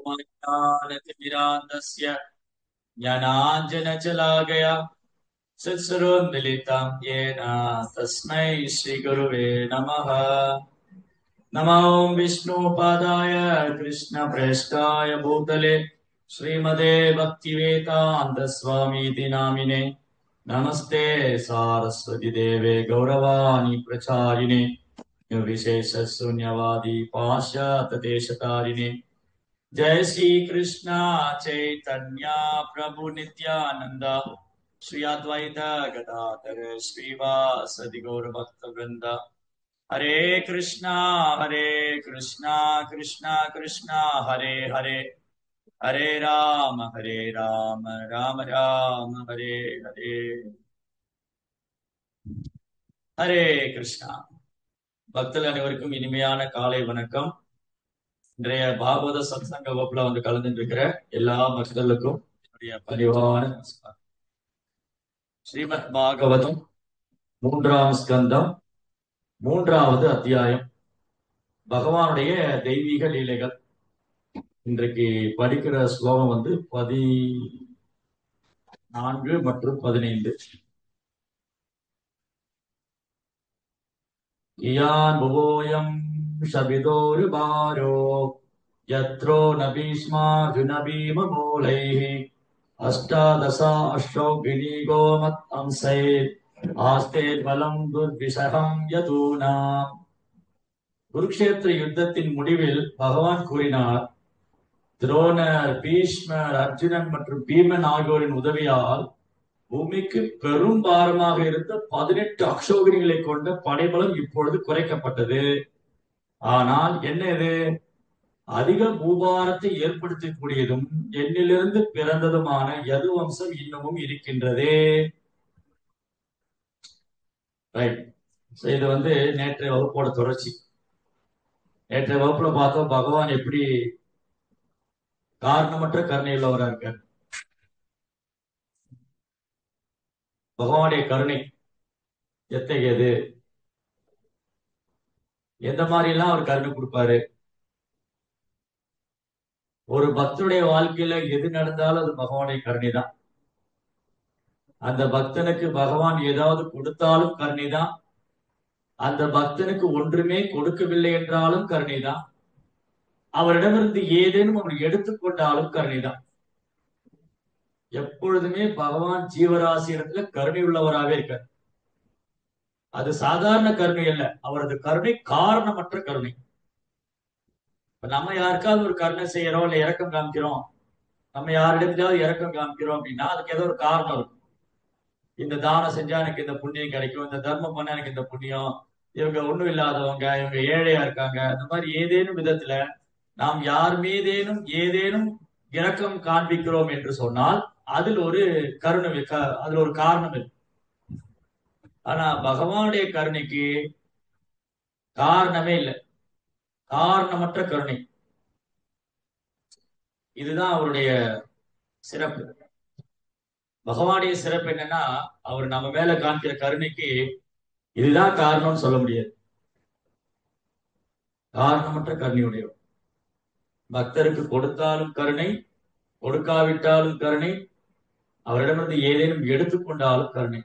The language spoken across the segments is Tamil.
ज्ञानतिमिरान्धस्य ज्ञानाञ्जनशलाकया सत्सर्वमिलितं येन तस्मै श्रीगुरुवे नमः। नमो विष्णुपादाय कृष्णप्रेष्ठाय भूतले श्रीमते भक्तिवेदान्तस्वामीति नामिने नमस्ते सारस्वती देवे गौरवाणी प्रचारिणे निर्विशेष शून्यवादी पाश्चात्यदेशतारिणे जय श्री कृष्ण चैतन्य प्रभु नित्यानंद श्री अद्वैत गदाधर श्रीवासदि गौर भक्त वृंद हरे कृष्णा कृष्णा कृष्णा हरे हरे हरे राम राम राम हरे हरे हरे कृष्णा பக்தர்கள் அனைவருக்கும் இனிமையான காலை வணக்கம். இன்றைய பாகவத சத்சங்க வகுப்புல வந்து கலந்துட்டு இருக்கிற எல்லா பக்தர்களுக்கும் என்னுடைய பணிவான நமஸ்காரம். ஸ்ரீமத் பாகவதம் 3ஆம் ஸ்கந்தம் 3வது அத்தியாயம் பகவானுடைய தெய்வீக லீலைகள். இன்றைக்கு படிக்கிற ஸ்லோகம் வந்து 14 மற்றும் 15. இயான் புவோயம் ஷபிதோருபாரோ யத்ரோ நபீஷ்மார்ஜுன பீமமூலைः அஷ்டாதசா அஷ்டௌகினி கோமத் அம்சை ஆஸ்தே பலம் துர்விஷகம் யதூனாம். குருக்ஷேத்திர யுத்தத்தின் முடிவில் பகவான் கூறினார், துரோணர், பீஷ்மர், அர்ஜுனன் மற்றும் பீமன் ஆகியோரின் உதவியால் பூமிக்கு பெரும் பாரமாக இருந்த 18 அக்ஷோகினிகளை கொண்ட படைபலம் இப்பொழுது குறைக்கப்பட்டது. ஆனால் என்ன இது? அதிக பூபாரத்தை ஏற்படுத்தக்கூடியதும் என்னிலிருந்து பிறந்ததுமான யது வம்சம் இன்னமும் இருக்கின்றதே. ரைட். இது வந்து நேற்றைய வகுப்போட தொடர்ச்சி. நேற்றைய வகுப்புல பார்த்தோம் பகவான் எப்படி காரணமற்ற கருணையுள்ளவரா இருக்கார். பகவானுடைய கருணை எத்தகையது, எந்த மாதிரி எல்லாம் அவர் கருணை கொடுப்பாரு. ஒரு பக்தனுடைய வாழ்க்கையில எது நடந்தாலும் அது பகவானுடைய கருணை தான். அந்த பக்தனுக்கு பகவான் ஏதாவது கொடுத்தாலும் கருணை தான். அந்த பக்தனுக்கு ஒன்றுமே கொடுக்கவில்லை என்றாலும் கருணை தான். அவரிடமிருந்து ஏதேனும் அவர் எடுத்துக்கொண்டாலும் கருணை தான். எப்பொழுதுமே பகவான் ஜீவராசி இடத்துல கருணை உள்ளவராகவே இருக்கார். அது சாதாரண கருணை அல்ல, அவரது கருணை காரணமற்ற கருணை. இப்ப நம்ம யாருக்காவது ஒரு கருணை செய்யறோம், இல்ல இரக்கம் காமிக்கிறோம், நம்ம யாரிடத்திலாவது இரக்கம் காமிக்கிறோம் அப்படின்னா அதுக்கு ஏதோ ஒரு காரணம் இருக்கும். இந்த தானம் செஞ்சா எனக்கு இந்த புண்ணியம் கிடைக்கும், இந்த தர்மம் பண்ணா எனக்கு இந்த புண்ணியம், இவங்க ஒண்ணும் இல்லாதவங்க, இவங்க ஏழையா இருக்காங்க, அந்த மாதிரி ஏதேனும் விதத்துல நாம் யார் மீதேனும் ஏதேனும் இரக்கம் காண்பிக்கிறோம் என்று சொன்னால் அதில் ஒரு கருணை, அதுல ஒரு காரணம் இருக்கு. ஆனா பகவானுடைய கருணைக்கு காரணமே இல்லை, காரணமற்ற கருணை. இதுதான் அவருடைய சிறப்பு. பகவானுடைய சிறப்பு என்னன்னா, அவர் நம்ம மேல காண்பிக்கிற கருணைக்கு இதுதான் காரணம்னு சொல்ல முடியாது. காரணமற்ற கருணையுடையவர். பக்தருக்கு கொடுத்தாலும் கருணை, கொடுக்காவிட்டாலும் கருணை, அவரிடமிருந்து ஏதேனும் எடுத்துக்கொண்டாலும் கருணை.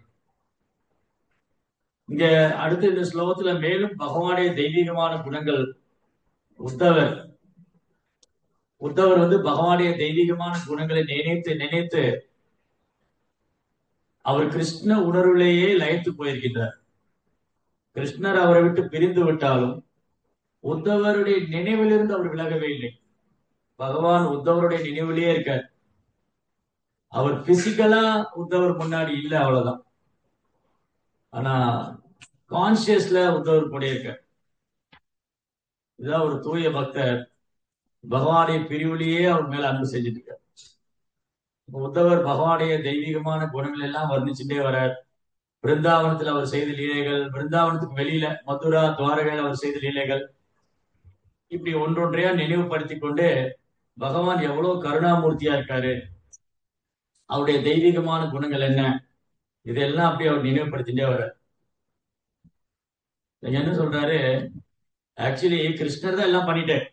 இங்க அடுத்த இந்த ஸ்லோகத்துல மேலும் பகவானுடைய தெய்வீகமான குணங்கள். உத்தவர் வந்து பகவானுடைய தெய்வீகமான குணங்களை நினைத்து நினைத்து அவர் கிருஷ்ண உணர்விலேயே லயித்து போயிருக்கின்றார். கிருஷ்ணர் அவரை விட்டு பிரிந்து விட்டாலும் உத்தவருடைய நினைவிலிருந்து அவர் விலகவே இல்லை. பகவான் உத்தவருடைய நினைவிலேயே இருக்கார். அவர் பிசிக்கலா உத்தவர் முன்னாடி இல்லை, அவ்வளவுதான். ஆனா கான்சியஸ்ல உத்தவர் கூட இருக்கார். இதுதான் ஒரு தூய பக்தர் பகவானுடைய பிரிவிலேயே அவர் மேல அன்பு செஞ்சுட்டு இருக்கார். உத்தவர் பகவானுடைய தெய்வீகமான குணங்கள் எல்லாம் வர்ணிச்சுட்டே வர்றார். பிருந்தாவனத்துல அவர் செய்த லீலைகள், பிருந்தாவனத்துக்கு வெளியில மதுரா துவாரகையில் அவர் செய்த லீலைகள், இப்படி ஒன்றொன்றையா நினைவுபடுத்தி கொண்டு பகவான் எவ்வளவு கருணாமூர்த்தியா இருக்காரு, அவருடைய தெய்வீகமான குணங்கள் என்ன, இதெல்லாம் அப்படி அவர் நினைவுபடுத்திட்டே வர்றார். என்ன சொல்றாரு, ஆக்சுவலி கிருஷ்ணர் தான் எல்லாம் பண்ணிட்டார்.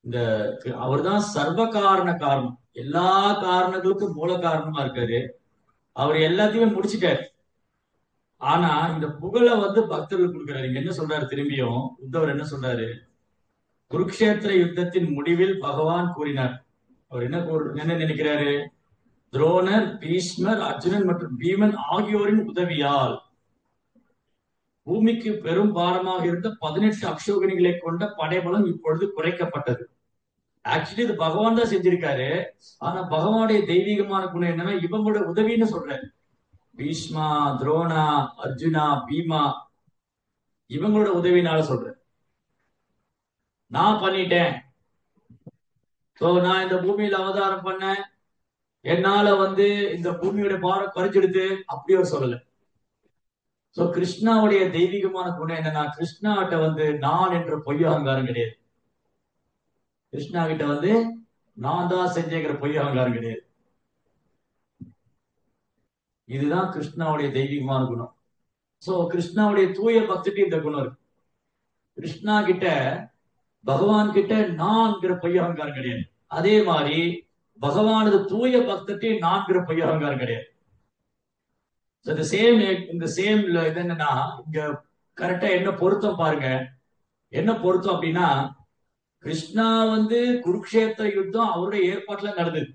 இந்த அவர் தான் சர்வ காரண காரணம், எல்லா காரணங்களுக்கும் மூல காரணமா இருக்காரு. அவர் எல்லாத்தையுமே முடிச்சிட்டாரு. ஆனா இந்த புகழை வந்து பக்தர்கள் கொடுக்கிறாரு. இங்க என்ன சொல்றாரு, திரும்பியும் உத்தவர் என்ன சொல்றாரு, குருக்ஷேத்திர யுத்தத்தின் முடிவில் பகவான் கூறினார். அவர் என்ன நினைக்கிறாரு, துரோணர், பீஷ்மர், அர்ஜுனன் மற்றும் பீமன் ஆகியோரின் உதவியால் பூமிக்கு பெரும் பாரமாக இருந்த 18 அக்ஷோகணிகளை கொண்ட படைபலம் இப்பொழுது குறைக்கப்பட்டது. ஆக்சுவலி இது பகவான் தான் செஞ்சிருக்காரு. ஆனா பகவானுடைய தெய்வீகமான குணம் என்னன்னா, இவங்களோட உதவின்னு சொல்றாரு. பீஷ்மா, துரோணா, அர்ஜுனா, பீமா, இவங்களோட உதவினால சொல்றேன். நான் பண்ணிட்டேன், நான் இந்த பூமியில அவதாரம் பண்ணேன், என்னால வந்து இந்த பூமியோட பாரம் குறைஞ்சிடுது, அப்படி ஒரு சொல்லல. சோ கிருஷ்ணாவுடைய தெய்வீகமான குணம் என்னன்னா, கிருஷ்ணாட்ட வந்து நான் என்ற பொய் அகங்காரம் கிடையாது. கிருஷ்ணா கிட்ட வந்து நான் தான் செஞ்சேங்கிற பொய் அகங்காரம் கிடையாது. இதுதான் கிருஷ்ணாவுடைய தெய்வீகமான குணம். சோ கிருஷ்ணாவுடைய தூய பக்திக்கு இந்த குணம் இருக்கு. கிருஷ்ணா கிட்ட, பகவான் கிட்ட நான்கிற பொய் அகங்காரம் கிடையாது. அதே மாதிரி பகவானது தூய பக்தத்தை நான்கிற பொய் அகங்காரம் கிடையாது. இந்த சேம் இது என்னன்னா, இங்க கரெக்டா என்ன பொருத்தம் பாருங்க. என்ன பொருத்தம் அப்படின்னா, கிருஷ்ணா வந்து குருக்ஷேத்திர யுத்தம் அவருடைய ஏற்பாட்டுல நடந்தது.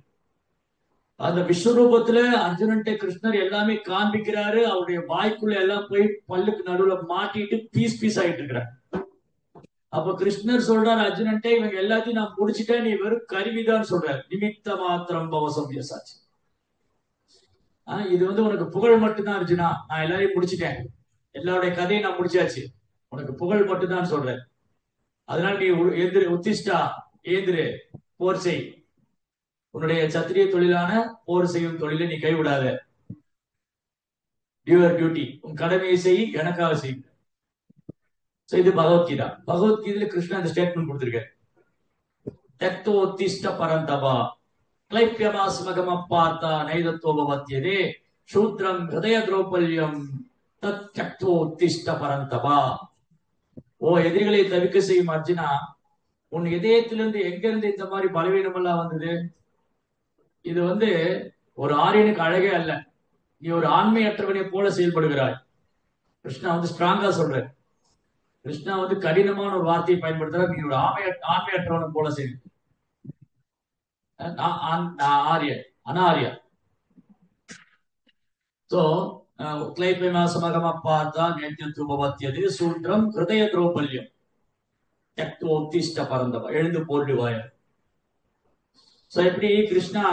அந்த விஸ்வரூபத்துல அர்ஜுனன்ட்ட கிருஷ்ணர் எல்லாமே காண்பிக்கிறாரு. அவருடைய வாய்க்குள்ள எல்லாம் போய் பல்லுக்கு நடுவுல மாட்டிட்டு பீஸ் பீஸ் ஆயிட்டு இருக்கிறார். அப்ப கிருஷ்ணர் சொல்றாரு அர்ஜுனன்ட்ட, இவங்க எல்லாத்தையும் நான் முடிச்சுட்டேன், நீ வெறும் கருவிதான் சொல்றாரு. நிமித்த மாத்திரம் பவசம் வியசாச்சு. இது வந்து உனக்கு புகழ் மட்டும்தான் அர்ஜுனா, நான் எல்லாரையும் முடிச்சுட்டேன், எல்லாருடைய கதையை நான் முடிச்சாச்சு, உனக்கு புகழ் மட்டும்தான் சொல்றேன். அதனால நீ எந்திரு, உத்திஷ்டா, ஏந்திரு, போர் செய். உன்னுடைய சத்திரிய தொழிலான போர் செய்யும் தொழிலை நீ கைவிடாத. யுவர் டியூட்டி, உன் கடமையை செய், எனக்காக செய். இது பகவத்கீதா. பகவத்கீதையில கிருஷ்ணா இந்த ஸ்டேட்மெண்ட் கொடுத்திருக்காரு. தத்தோத்திஷ்ட பரந்தபா கிளைப்பியமாஸ்மகம் அப்பார்த்தா நைதத்தோபவத்யதே சூத்ரம் ஹிருதய திரௌபல்யம் தத் தத்தோத்திஷ்ட பரந்தபா. ஓ எதிரிகளை தவிர்க்க செய்யும் அர்ஜுனா, உன் இதயத்திலிருந்து எங்க இருந்து இந்த மாதிரி பலவீனம் எல்லாம் வந்தது? இது வந்து ஒரு ஆரியனுக்கு அழகே அல்ல. நீ ஒரு ஆண்மையற்றவனை போல செயல்படுகிறாய். கிருஷ்ணா வந்து ஸ்ட்ராங்கா சொல்ற. கிருஷ்ணா வந்து கடினமான ஒரு வார்த்தையை பயன்படுத்துற. நீ ஒரு ஆண்மையற்றவனை போல செயல். ஆரியன், அனாரியா. சோ கிளைப்பமாசமகமப்பார்த்தா நேத்தியத்துபவத்யதே சூத்ரம் ஹிருதய திரௌபல்யம் தத்தோத்திஷ்ட பரந்தபா, எழுந்து போரிடுவாய். சோ இப்படி கிருஷ்ணா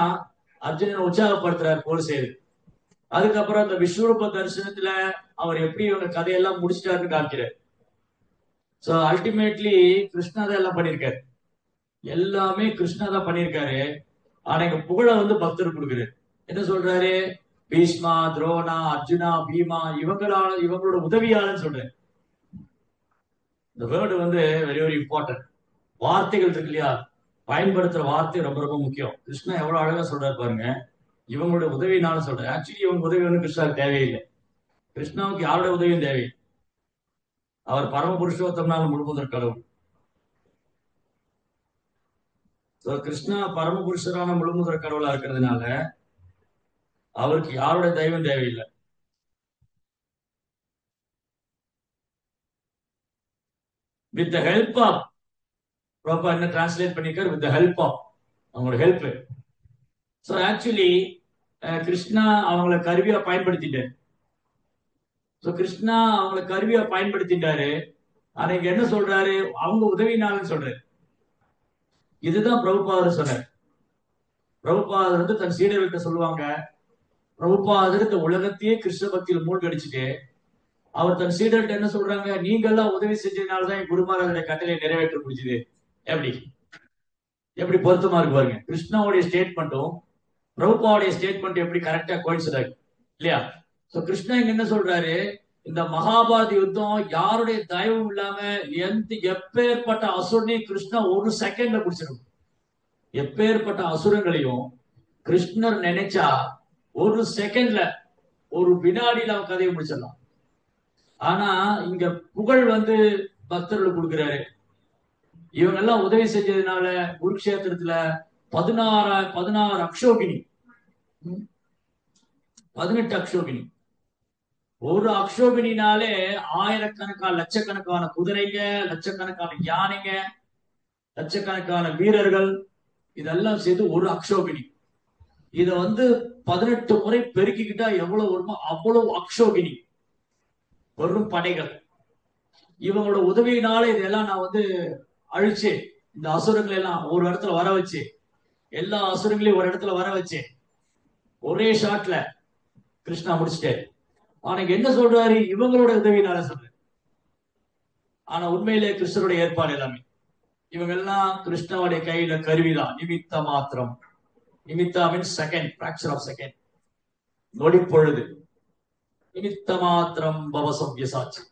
அர்ஜுனனை உற்சாகப்படுத்துறாரு போர் செய்து. அதுக்கப்புறம் அந்த விஸ்வரூப தரிசனத்துல அவர் எப்படி இவங்க கதையெல்லாம் முடிச்சிட்டாருன்னு காமிக்கிறார். சோ அல்டிமேட்லி கிருஷ்ணா தான் எல்லாம் பண்ணிருக்காரு. எல்லாமே கிருஷ்ணா தான் பண்ணிருக்காரு. ஆனா எங்க புகழை வந்து பக்தர் கொடுக்குறாரு. என்ன சொல்றாரு, பீஷ்மா, துரோணா, அர்ஜுனா, பீமா, இவங்களோட உதவியாளன்னு சொல்றேன். இந்த வேர்டு வந்து வெரி வெரி இம்பார்ட்டன்ட். வார்த்தைகள் இருக்கு இல்லையா, பயன்படுத்துற வார்த்தை ரொம்ப ரொம்ப முக்கியம். கிருஷ்ணா எவ்வளவு அழகா சொல்றாரு பாருங்க. இவங்களோட உதவினாலும் சொல்றேன். ஆக்சுவலி இவங்க உதவி வந்து கிருஷ்ணாவுக்கு தேவையில்லை. கிருஷ்ணாவுக்கு யாரோட உதவியும் தேவையில்லை. அவர் பரம புருஷோத்தம்னால முழுமுதற் கடவுள். கிருஷ்ணா பரம புருஷரான முழுமுதற் கடவுளா இருக்கிறதுனால அவருக்கு யாரோட தெய்வம் தேவையில்லை. With the help of, proper என்ன டிரான்ஸ்லேட் பண்ணிருக்காரு, வித் த ஹெல்ப் ஆஃப், அவங்களோட ஹெல்ப். சோ ஆக்சுவலி கிருஷ்ணா அவங்கள கருவியா பயன்படுத்திட்டாரு. சோ கிருஷ்ணா அவங்கள கருவியா பயன்படுத்திட்டாரு. ஆனா இங்க என்ன சொல்றாரு, அவங்க உதவினாலும் சொல்றாரு. இதுதான் பிரபுபாதர் சொன்னார். பிரபுபாதர் வந்து தன் சீடர்கள்ட்ட சொல்லுவாங்க, பிரபுபாதர் இந்த உலகத்தையே கிருஷ்ண பக்தியில மூழ்கடிச்சுட்டு அவர் தன் சீடர்கிட்ட என்ன சொல்றாங்க, நீங்க எல்லாம் உதவி செஞ்சதுனாலதான் என் குருமாராஜனுடைய கட்டளை நிறைவேற்ற முடிஞ்சது. எப்படி எப்படி பொருத்தமா இருக்கு பாருங்க. கிருஷ்ணாவுடைய ஸ்டேட்மெண்ட்டும் பிரபுபாவுடைய ஸ்டேட்மெண்ட் எப்படி கரெக்டா கோயின்சைட் ஆகுது இல்லையா? சோ கிருஷ்ணா இங்க என்ன சொல்றாரு, இந்த மகாபாரத யுத்தம் யாருடைய தயவும் இல்லாம எப்பேற்பட்ட அசுரனையும் கிருஷ்ணா ஒரு செகண்ட்ல பிடிச்சிடும். எப்பேற்பட்ட அசுரங்களையும் கிருஷ்ணர் நினைச்சா ஒரு செகண்ட்ல, ஒரு வினாடியில அவன் கதையை முடிச்சிடலாம். ஆனா இங்க புகழ் வந்து பக்தர்கள் கொடுக்கிறாரு. இவங்க எல்லாம் உதவி செஞ்சதுனால குருக்ஷேத்திரத்துல 16 அக்ஷோகினி, 18 அக்ஷோகினி. ஒரு அக்ஷோகினாலே ஆயிரக்கணக்கான லட்சக்கணக்கான குதிரைங்க, லட்சக்கணக்கான யானைங்க, லட்சக்கணக்கான வீரர்கள், இதெல்லாம் சேர்த்து ஒரு அக்ஷோகினி. இத 18 முறை பெருக்கிக்கிட்டா எவ்வளவு வருமோ அவ்வளவு அக்ஷோகினி பெரும் படைகள். இவங்களோட உதவியினால இதெல்லாம் நான் அழிச்சு இந்த அசுரங்களை எல்லாம் ஒரு இடத்துல வர வச்சு, எல்லா அசுரங்களையும் ஒரு இடத்துல வர வச்சு ஒரே ஷாட்ல கிருஷ்ணா முடிச்சிட்டாரு. ஆனா என்ன சொல்றாரு? இவங்களோட உதவியினால சொல்றாரு. ஆனா உண்மையிலே கிருஷ்ணருடைய ஏற்பாடு எல்லாமே. இவங்க எல்லாம் கிருஷ்ணாவுடைய கையில கருவிதான். நிமித்த மாத்திரம். நிமித்தா means second, fraction of second, நொடி பொழுது. நிமித்த மாத்திரம் பவ சவ்யசாட்சி.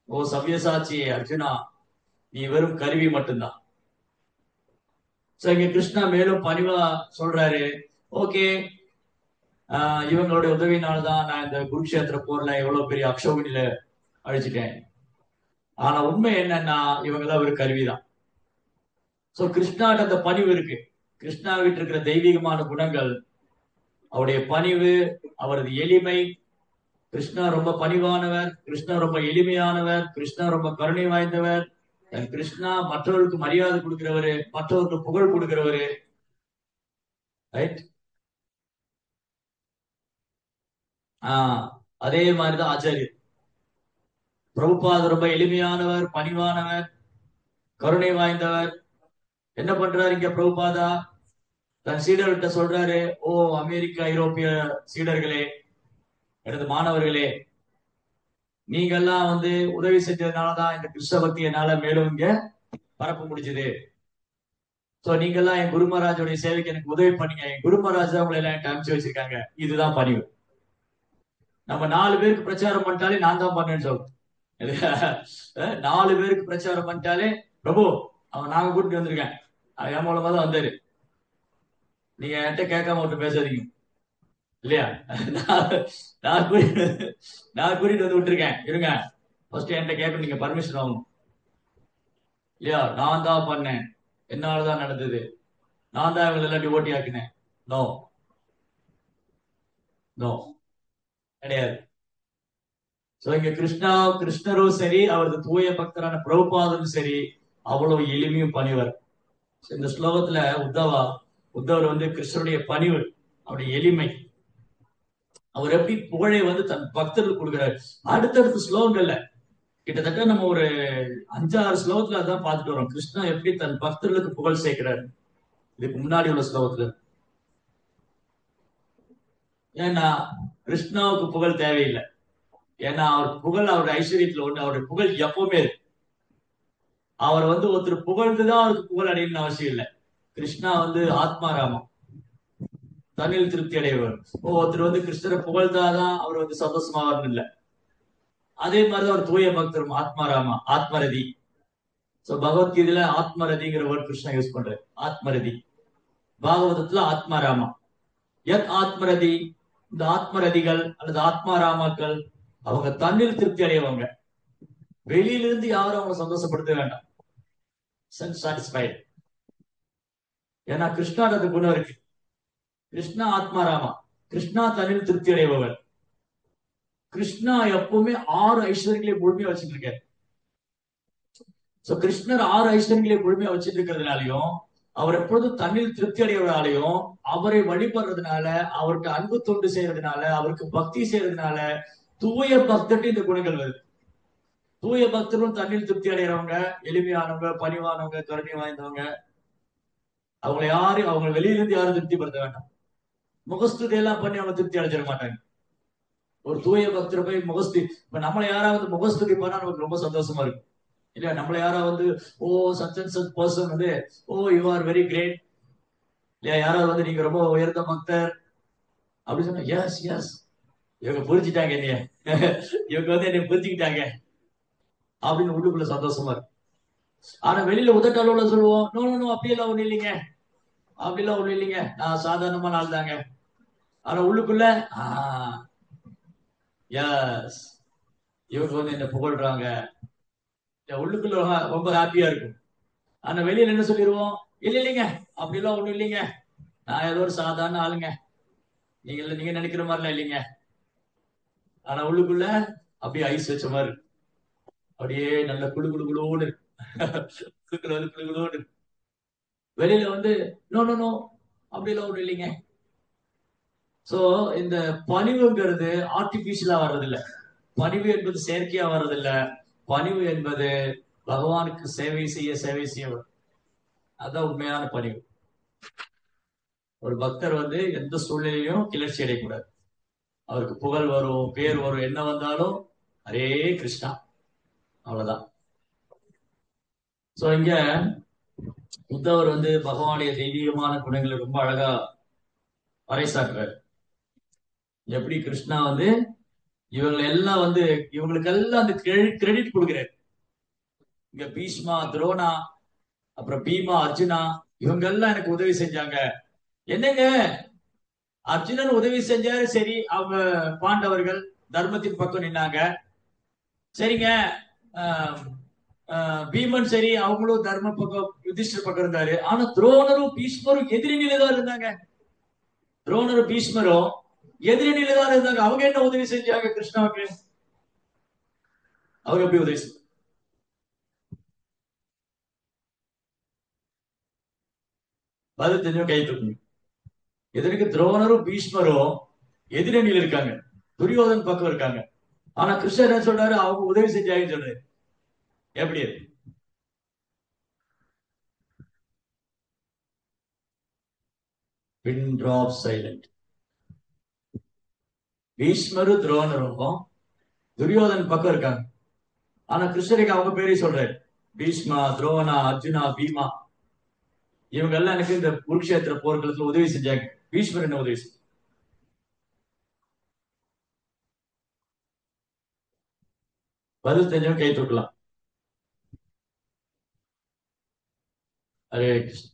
ஓ சவ்யசாட்சியே அர்ஜுனா, நீ வெறும் கருவி மட்டும்தான். இங்க கிருஷ்ணா மேலும் பணிவா சொல்றாரு, ஓகே, இவங்களுடைய உதவினால்தான் நான் இந்த குருக்ஷேத்திர போர்ல எவ்வளவு பெரிய அக்ஷோகினில அழிச்சிட்டேன். ஆனா உண்மை என்னன்னா இவங்கதான் ஒரு கருவிதான். சோ கிருஷ்ணாட்ட அந்த பணிவு இருக்கு. கிருஷ்ணா கிட்ட இருக்கிற தெய்வீகமான குணங்கள், அவருடைய பணிவு, அவரது எளிமை. கிருஷ்ணா ரொம்ப பணிவானவர், கிருஷ்ணா ரொம்ப எளிமையானவர், கிருஷ்ணா ரொம்ப கருணை வாய்ந்தவர், கிருஷ்ணா மற்றவர்களுக்கு மரியாதை கொடுக்கிறவரு, மற்றவருக்கு புகழ் கொடுக்கிறவரு. ரைட். அதே மாதிரிதான் ஆச்சாரியர். பிரபுபாத் ரொம்ப எளிமையானவர், பணிவானவர், கருணை வாய்ந்தவர். என்ன பண்றாரு இங்க பிரபுபாதா? தன் சீடர்கிட்ட சொல்றாரு, ஓ அமெரிக்க ஐரோப்பிய சீடர்களே, எனது மாணவர்களே, நீங்க எல்லாம் உதவி செஞ்சதுனாலதான் இந்த கிருஷ்ண பக்தி என்னால மேலும் இங்க பரப்ப முடிஞ்சது. சோ நீங்க எல்லாம் என் குரு மகாராஜோடைய சேவைக்கு எனக்கு உதவி பண்ணீங்க. என் குரு மகாராஜ் தான் உங்களை எல்லாம் என்கிட்ட அனுப்பிச்சு வச்சிருக்காங்க. இதுதான் பணிவு. நம்ம 4 பேருக்கு பிரச்சாரம் பண்ணிட்டாலே நான் தான் பண்ணேன்னு சொல்றோம். 4 பேருக்கு பிரச்சாரம் பண்ணிட்டாலே, பிரபு அவன் நாங்க கூட்டிட்டு வந்திருக்கேன், அவன் என் மூலமா தான் வந்தாரு, நீங்க என்கிட்ட கேட்காம விட்டு பேசாதீங்க இல்லையா? நான் நான் கூட்டிட்டு நான் கூட்டிட்டு வந்து விட்டுருக்கேன், இருங்க, ஃபர்ஸ்ட் என்கிட்ட கேட்க நீங்க பர்மிஷன் ஆகணும் இல்லையா? நான் தான் பண்ணேன், என்னாலதான் நடந்தது, நான் தான் இவங்க எல்லாம் டிவோட்டி ஆக்கினேன். நோ, நோ, கிடையாது. சோ இங்க கிருஷ்ணரும் சரி, அவரது தூய பக்தரான பிரபுபாதரும் சரி, அவ்வளவு எளிமையும் பணிவர். இந்த ஸ்லோகத்துல உத்தவர் கிருஷ்ணருடைய பணிவு, அவருடைய எளிமை, அவர் எப்படி புகழை தன் பக்தர்கள் கொடுக்கிறார். அடுத்தடுத்த ஸ்லோகங்கள்ல கிட்டத்தட்ட நம்ம ஒரு 5-6 ஸ்லோகத்துல அதான் பார்த்துட்டு வரோம், கிருஷ்ணா எப்படி தன் பக்தர்களுக்கு புகழ் சேர்க்கிறார். இதுக்கு முன்னாடி உள்ள ஸ்லோகத்துல. ஏன்னா கிருஷ்ணாவுக்கு புகழ் தேவையில்லை. ஏன்னா அவர் புகழ் அவருடைய ஐஸ்வர்யத்துல ஒண்ணு. அவருடைய புகழ் எப்பவுமே இருக்கு. அவர் ஒருத்தர் புகழ்ந்துதான் அவருக்கு புகழ் அடையணும்னு அவசியம் இல்லை. கிருஷ்ணா ஆத்மாராமம், தன்னில் திருப்தி அடையவர். ஒருத்தர் கிருஷ்ணரை புகழ்ந்தாதான் அவர் சந்தோஷமா வரணும் இல்ல. அதே மாதிரிதான் ஒரு தூய பக்தரும் ஆத்மாராமா, ஆத்மரதி. சோ பகவத்கீதையில ஆத்மரதிங்கிற வேர்ட் கிருஷ்ணா யூஸ் பண்றாரு, ஆத்மரதி. பாகவதத்துல ஆத்மாராமா. எத் ஆத்மரதி, இந்த ஆத்மரதிகள் அல்லது ஆத்மாராமாக்கள், அவங்க தன்னில் திருப்தி அடையவங்க. வெளியிலிருந்து யாரும் அவங்க சந்தோஷப்படுத்த வேண்டாம். Self satisfied. ஏன்னா கிருஷ்ணாட குணம் இருக்கு. கிருஷ்ணா ஆத்மாராமா, கிருஷ்ணா தன்னில் திருப்தி அடைபவர். கிருஷ்ணா எப்பவுமே 6 ஐஸ்வர்யங்களை முழுமையா வச்சுட்டு இருக்காரு. சோ கிருஷ்ணர் 6 ஐஸ்வர்யங்களை முழுமையா வச்சுட்டு இருக்கிறதுனாலையும், அவர் எப்பொழுதும் தன்னில் திருப்தி அடைவதாலையும், அவரை வழிபடுறதுனால, அவருக்கு அன்பு தொண்டு செய்யறதுனால, அவருக்கு பக்தி செய்யறதுனால, தூய பக்தர்கிட்ட இந்த குணங்கள் வருது. தூய பக்தரும் தன்னில் திருப்தி அடைகிறவங்க, எளிமையானவங்க, பணிவானவங்க, கருணை வாய்ந்தவங்க. அவங்க வெளியிலிருந்து யாரும் திருப்திப்படுத்த வேண்டாம். முகஸ்துதி எல்லாம் பண்ணி அவங்க திருப்தி அடைஞ்சிட மாட்டாங்க. ஒரு தூய பக்தர் போய் முகஸ்தி, இப்ப நம்மளை யாராவது முகஸ்துதி பண்ணா நமக்கு ரொம்ப சந்தோஷமா இருக்கும் இல்லையா? நம்மள யாராவது oh such and such person oh you are very great இல்லையா? யாராவது நீங்க ரொம்ப உயர்ந்த பக்தர் அப்படி சொன்னா, எஸ் எஸ் இவங்க புரிஞ்சுட்டாங்க என்னைய, இவங்க என்னை புரிஞ்சுக்கிட்டாங்க அப்படின்னு உள்ளுக்குள்ள சந்தோஷமா இருக்கு. ஆனா வெளியில உதட்டாளோட சொல்லுவோம், நோ நோ அப்படியெல்லாம் ஒண்ணு இல்லைங்க, அப்படிலாம் ஒண்ணு இல்லைங்க, நான் சாதாரணமான ஆள் தாங்க. ஆனா உள்ளுக்குள்ள எஸ் இவங்க என்ன புகழ்றாங்க, உள்ளுக்குள்ள ரொம்ப ஹாப்பியா இருக்கும். ஆனா வெளியில என்ன சொல்லிடுவோம், இல்ல இல்லைங்க அப்படிலாம் ஒண்ணும் இல்லைங்க, நான் ஏதோ ஒரு சாதாரண ஆளுங்க, நீங்க நினைக்கிற மாதிரிலாம் இல்லைங்க. ஆனா உள்ளுக்குள்ள அப்படியே ஐஸ் வச்ச மாதிரி இருக்கு. அப்படியே நல்ல குளு குளு குளுன்னு இருக்கு. உள்ளுக்குள்ள வந்து குளு குளுன்னு இருக்கு. வெளியில வந்து நோ நோ நோ அப்படிலாம் ஒண்ணும் இல்லைங்க. சோ இந்த பணிவுங்கிறது ஆர்டிபிஷியலா வர்றதில்ல. பணிவு என்பது செயற்கையா வர்றதில்ல. பணிவு என்பது பகவானுக்கு சேவை செய்ய வரும். அதுதான் உண்மையான பணிவு. ஒரு பக்தர் வந்து எந்த சூழ்நிலையும் கிளர்ச்சி அடையக்கூடாது. அவருக்கு புகழ் வரும், பேர் வரும், என்ன வந்தாலும் ஹரே கிருஷ்ணா, அவ்வளவுதான். சோ இங்க புத்தவர் வந்து பகவானுடைய தெய்வீகமான குணங்களை ரொம்ப அழகா பறைசாற்றுறாரு. எப்படி கிருஷ்ணா வந்து இவங்களை எல்லாம் வந்து இவங்களுக்கெல்லாம் அந்த கிரெடிட் கொடுக்கிறாரு. இங்க பீஷ்மா, துரோணா, அப்புறம் பீமா, அர்ஜுனா, இவங்க எல்லாம் எனக்கு உதவி செஞ்சாங்க. என்னங்க, அர்ஜுனன் உதவி செஞ்சாரு, சரி, அவங்க பாண்டவர்கள் தர்மத்தின் பக்கம் நின்னாங்க, சரிங்க. ஆஹ் பீமன் சரி, அவங்களும் தர்ம பக்கம் யுதிஷ்டர் பக்கம் இருந்தாரு. ஆனா துரோணரும் பீஷ்மரும் எதிரி நிலைதான் இருந்தாங்க. துரோணரும் பீஷ்மரும் எதிரி நிலைதான் இருந்தாங்க. அவங்க என்ன உதவி செஞ்சாங்க கிருஷ்ணாவுக்கு? அவங்க எப்படி உதவி செஞ்சாங்க? பதில் தெரிஞ்சு கை தூக்குங்க. எதற்கு துரோணரும் பீஷ்மரும் எதிரணியில் இருக்காங்க, துரியோதன் பக்கம் இருக்காங்க. ஆனா கிருஷ்ணர் என்ன சொல்றாரு, அவங்க உதவி செஞ்சாங்கன்னு சொல்றாரு. எப்படி அது? Pin drop silent. பீஷ்மரும் துரோணரும் துரியோதன் பக்கம் இருக்காங்க. ஆனா கிருஷ்ணருக்கு அவங்க பேரையும் சொல்றாரு, பீஷ்மா, துரோணா, அர்ஜுனா, பீமா, இவங்க எல்லாம் எனக்கு இந்த குருக்ஷேத்திர போர்க்களத்துல உதவி செஞ்சாங்க. பீஷ்மர் என்ன உதவி செஞ்சாங்க? பதில் தெரிஞ்சவங்க கை தூக்கலாம். ஹரே கிருஷ்ண.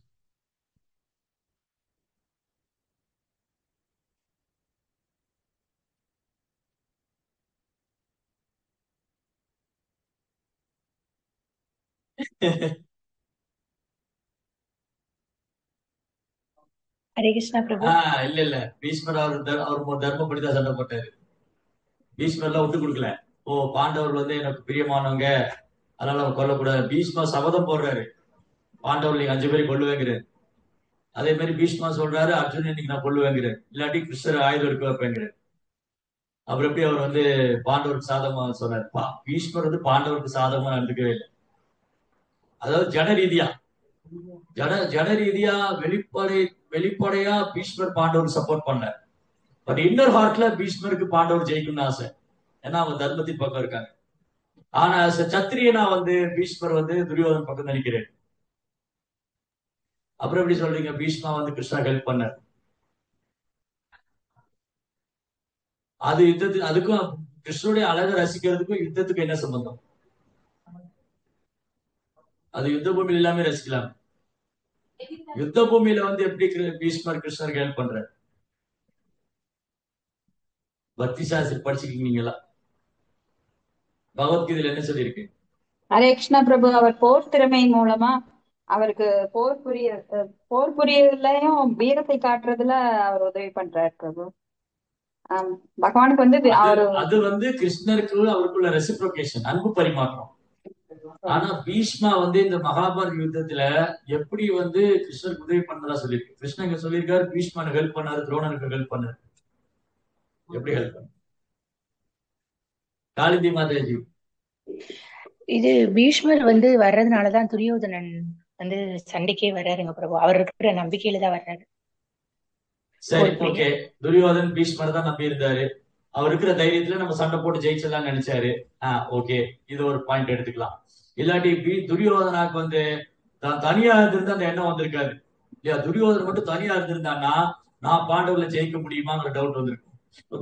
ஹரே கிருஷ்ணா பிரபு. இல்ல இல்ல, பீஷ்மர் அவர் தர்மப்படிதான் சண்டை போட்டாரு. பீஷ்மர் எல்லாம் விட்டு கொடுக்கல. ஓ, பாண்டவர்கள் வந்து எனக்கு பிரியமானவங்க, அதனால அவங்க கொல்லக்கூடாது. பீஷ்மா சபதம் போடுறாரு, பாண்டவர்கள் நீங்க 5 பேரை கொல்லுவேங்கிறாரு. அதே மாதிரி பீஷ்மா சொல்றாரு, அர்ஜுன் இன்னைக்கு நான் கொல்லுவேங்கிறார், இல்லாட்டி கிருஷ்ணர் ஆயுதம் எடுக்க வைப்பேங்கிறார். அப்புறம் எப்படி அவர் வந்து பாண்டவருக்கு சாதகமா சொன்னார்? பீஷ்மர் வந்து பாண்டவருக்கு சாதகமா நடந்துக்கவே இல்லை. அதாவது ஜட ரீதியா வெளிப்படையா பீஷ்மர் பாண்டவருக்கு சப்போர்ட் பண்ணார். பட் இன்னர் ஹார்ட்ல பீஷ்மருக்கு பாண்டவர் ஜெயிக்கணும்னு ஆசை. ஏன்னா அவங்க தர்மத்தின் பக்கம் இருக்காங்க. ஆனா சத்திரியனா வந்து பீஷ்மர் வந்து துரியோதன் பக்கம் நினைக்கிறேன். அப்புறம் எப்படி சொல்றீங்க பீஷ்மா வந்து கிருஷ்ணா ஹெல்ப் பண்ணார்? அது யுத்தத்துக்கு, அதுக்கும் கிருஷ்ணனுடைய அழகை ரசிக்கிறதுக்கும் யுத்தத்துக்கும் என்ன சம்பந்தம்? அது யுத்த பூமியில எல்லாமே ரசிக்கலாம். யுத்த பூமியில வந்து எப்படி பீஷ்மர் கிருஷ்ணருக்கு ஹெல்ப் பண்ற? பக்தி சாஸ்திரி படிச்சுக்கிட்டீங்களா? பகவத்கீதையில என்ன சொல்லியிருக்கு? ஹரே கிருஷ்ணா பிரபு. அவர் போர் திறமை மூலமா அவருக்கு போர் புரியலையும் வீரத்தை காட்டுறதுல அவர் உதவி பண்றாரு பிரபு. பகவானுக்கு வந்து அது அவரு அது வந்து கிருஷ்ணருக்கு அவருக்குள்ள ரெசிப்ரோகேஷன், அன்பு பரிமாற்றம். ஆனா பீஷ்மா வந்து இந்த மகாபாரத யுத்தத்துல எப்படி வந்து கிருஷ்ணருக்கு உதவி பண்ணதா சொல்லியிருக்கு. கிருஷ்ணன் இங்க சொல்லியிருக்காரு, பீஷ்மனுக்கு ஹெல்ப் பண்ணாரு, துரோணனுக்கு ஹெல்ப் பண்ணாரு. எப்படி ஹெல்ப் பண்ண? காளிந்தி மாதாஜி. இது பீஷ்மர் வந்து வர்றதுனாலதான் துரியோதனன் வந்து சண்டைக்கே வர்றாருங்க பிரபு. அவர் இருக்கிற நம்பிக்கையில தான் வர்றாரு. சரி, ஓகே. துரியோதன் பீஷ்மர் தான் நம்பி இருந்தாரு. அவர் இருக்கிற தைரியத்துல நம்ம சண்டை போட்டு ஜெயிச்சிடலாம் நினைச்சாரு. ஓகே, இது ஒரு பாயிண்ட் எடுத்துக்கலாம். இல்லாட்டி துரியோதனாக்கு வந்து தான் தனியா இருந்திருந்தா அந்த எண்ணம் வந்திருக்காது இல்லையா? துரியோதன் மட்டும் தனியா இருந்திருந்தான்னா நான் பாண்டவர்ல ஜெயிக்க முடியுமாங்கிற டவுட் வந்திருக்கும்.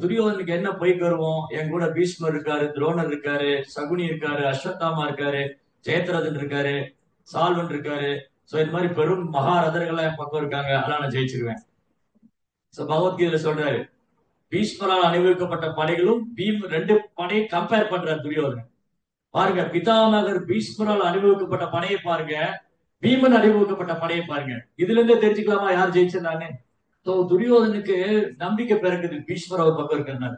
துரியோதனுக்கு என்ன போய் கருவோம், என் கூட பீஷ்மர் இருக்காரு, துரோணர் இருக்காரு, சகுனி இருக்காரு, அஸ்வத்தாமா இருக்காரு, ஜெயத்ரதன் இருக்காரு, சால்வன் இருக்காரு. சோ இந்த மாதிரி பெரும் மகாரதர்கள் என் பக்கம் இருக்காங்க, அதெல்லாம் நான் ஜெயிச்சிருவேன். பகவத்கீதையில சொல்றாரு, பீஷ்மரால் அனுபவிக்கப்பட்ட படைகளும் ரெண்டு படையை கம்பேர் பண்றாரு துரியோதனன். பாருங்க, பிதாமகர் பீஷ்மரால் அனுபவிக்கப்பட்ட படையை பாருங்க, பீமன் அனுபவிக்கப்பட்ட படையை பாருங்க. இதுல இருந்தே தெரிஞ்சுக்கலாமா யார் ஜெயிச்சிருந்தாங்க? சோ துரியோதனுக்கு நம்பிக்கை பிறகுது பீஷ்மர் அவர் பக்கம் இருக்கிறதுனால.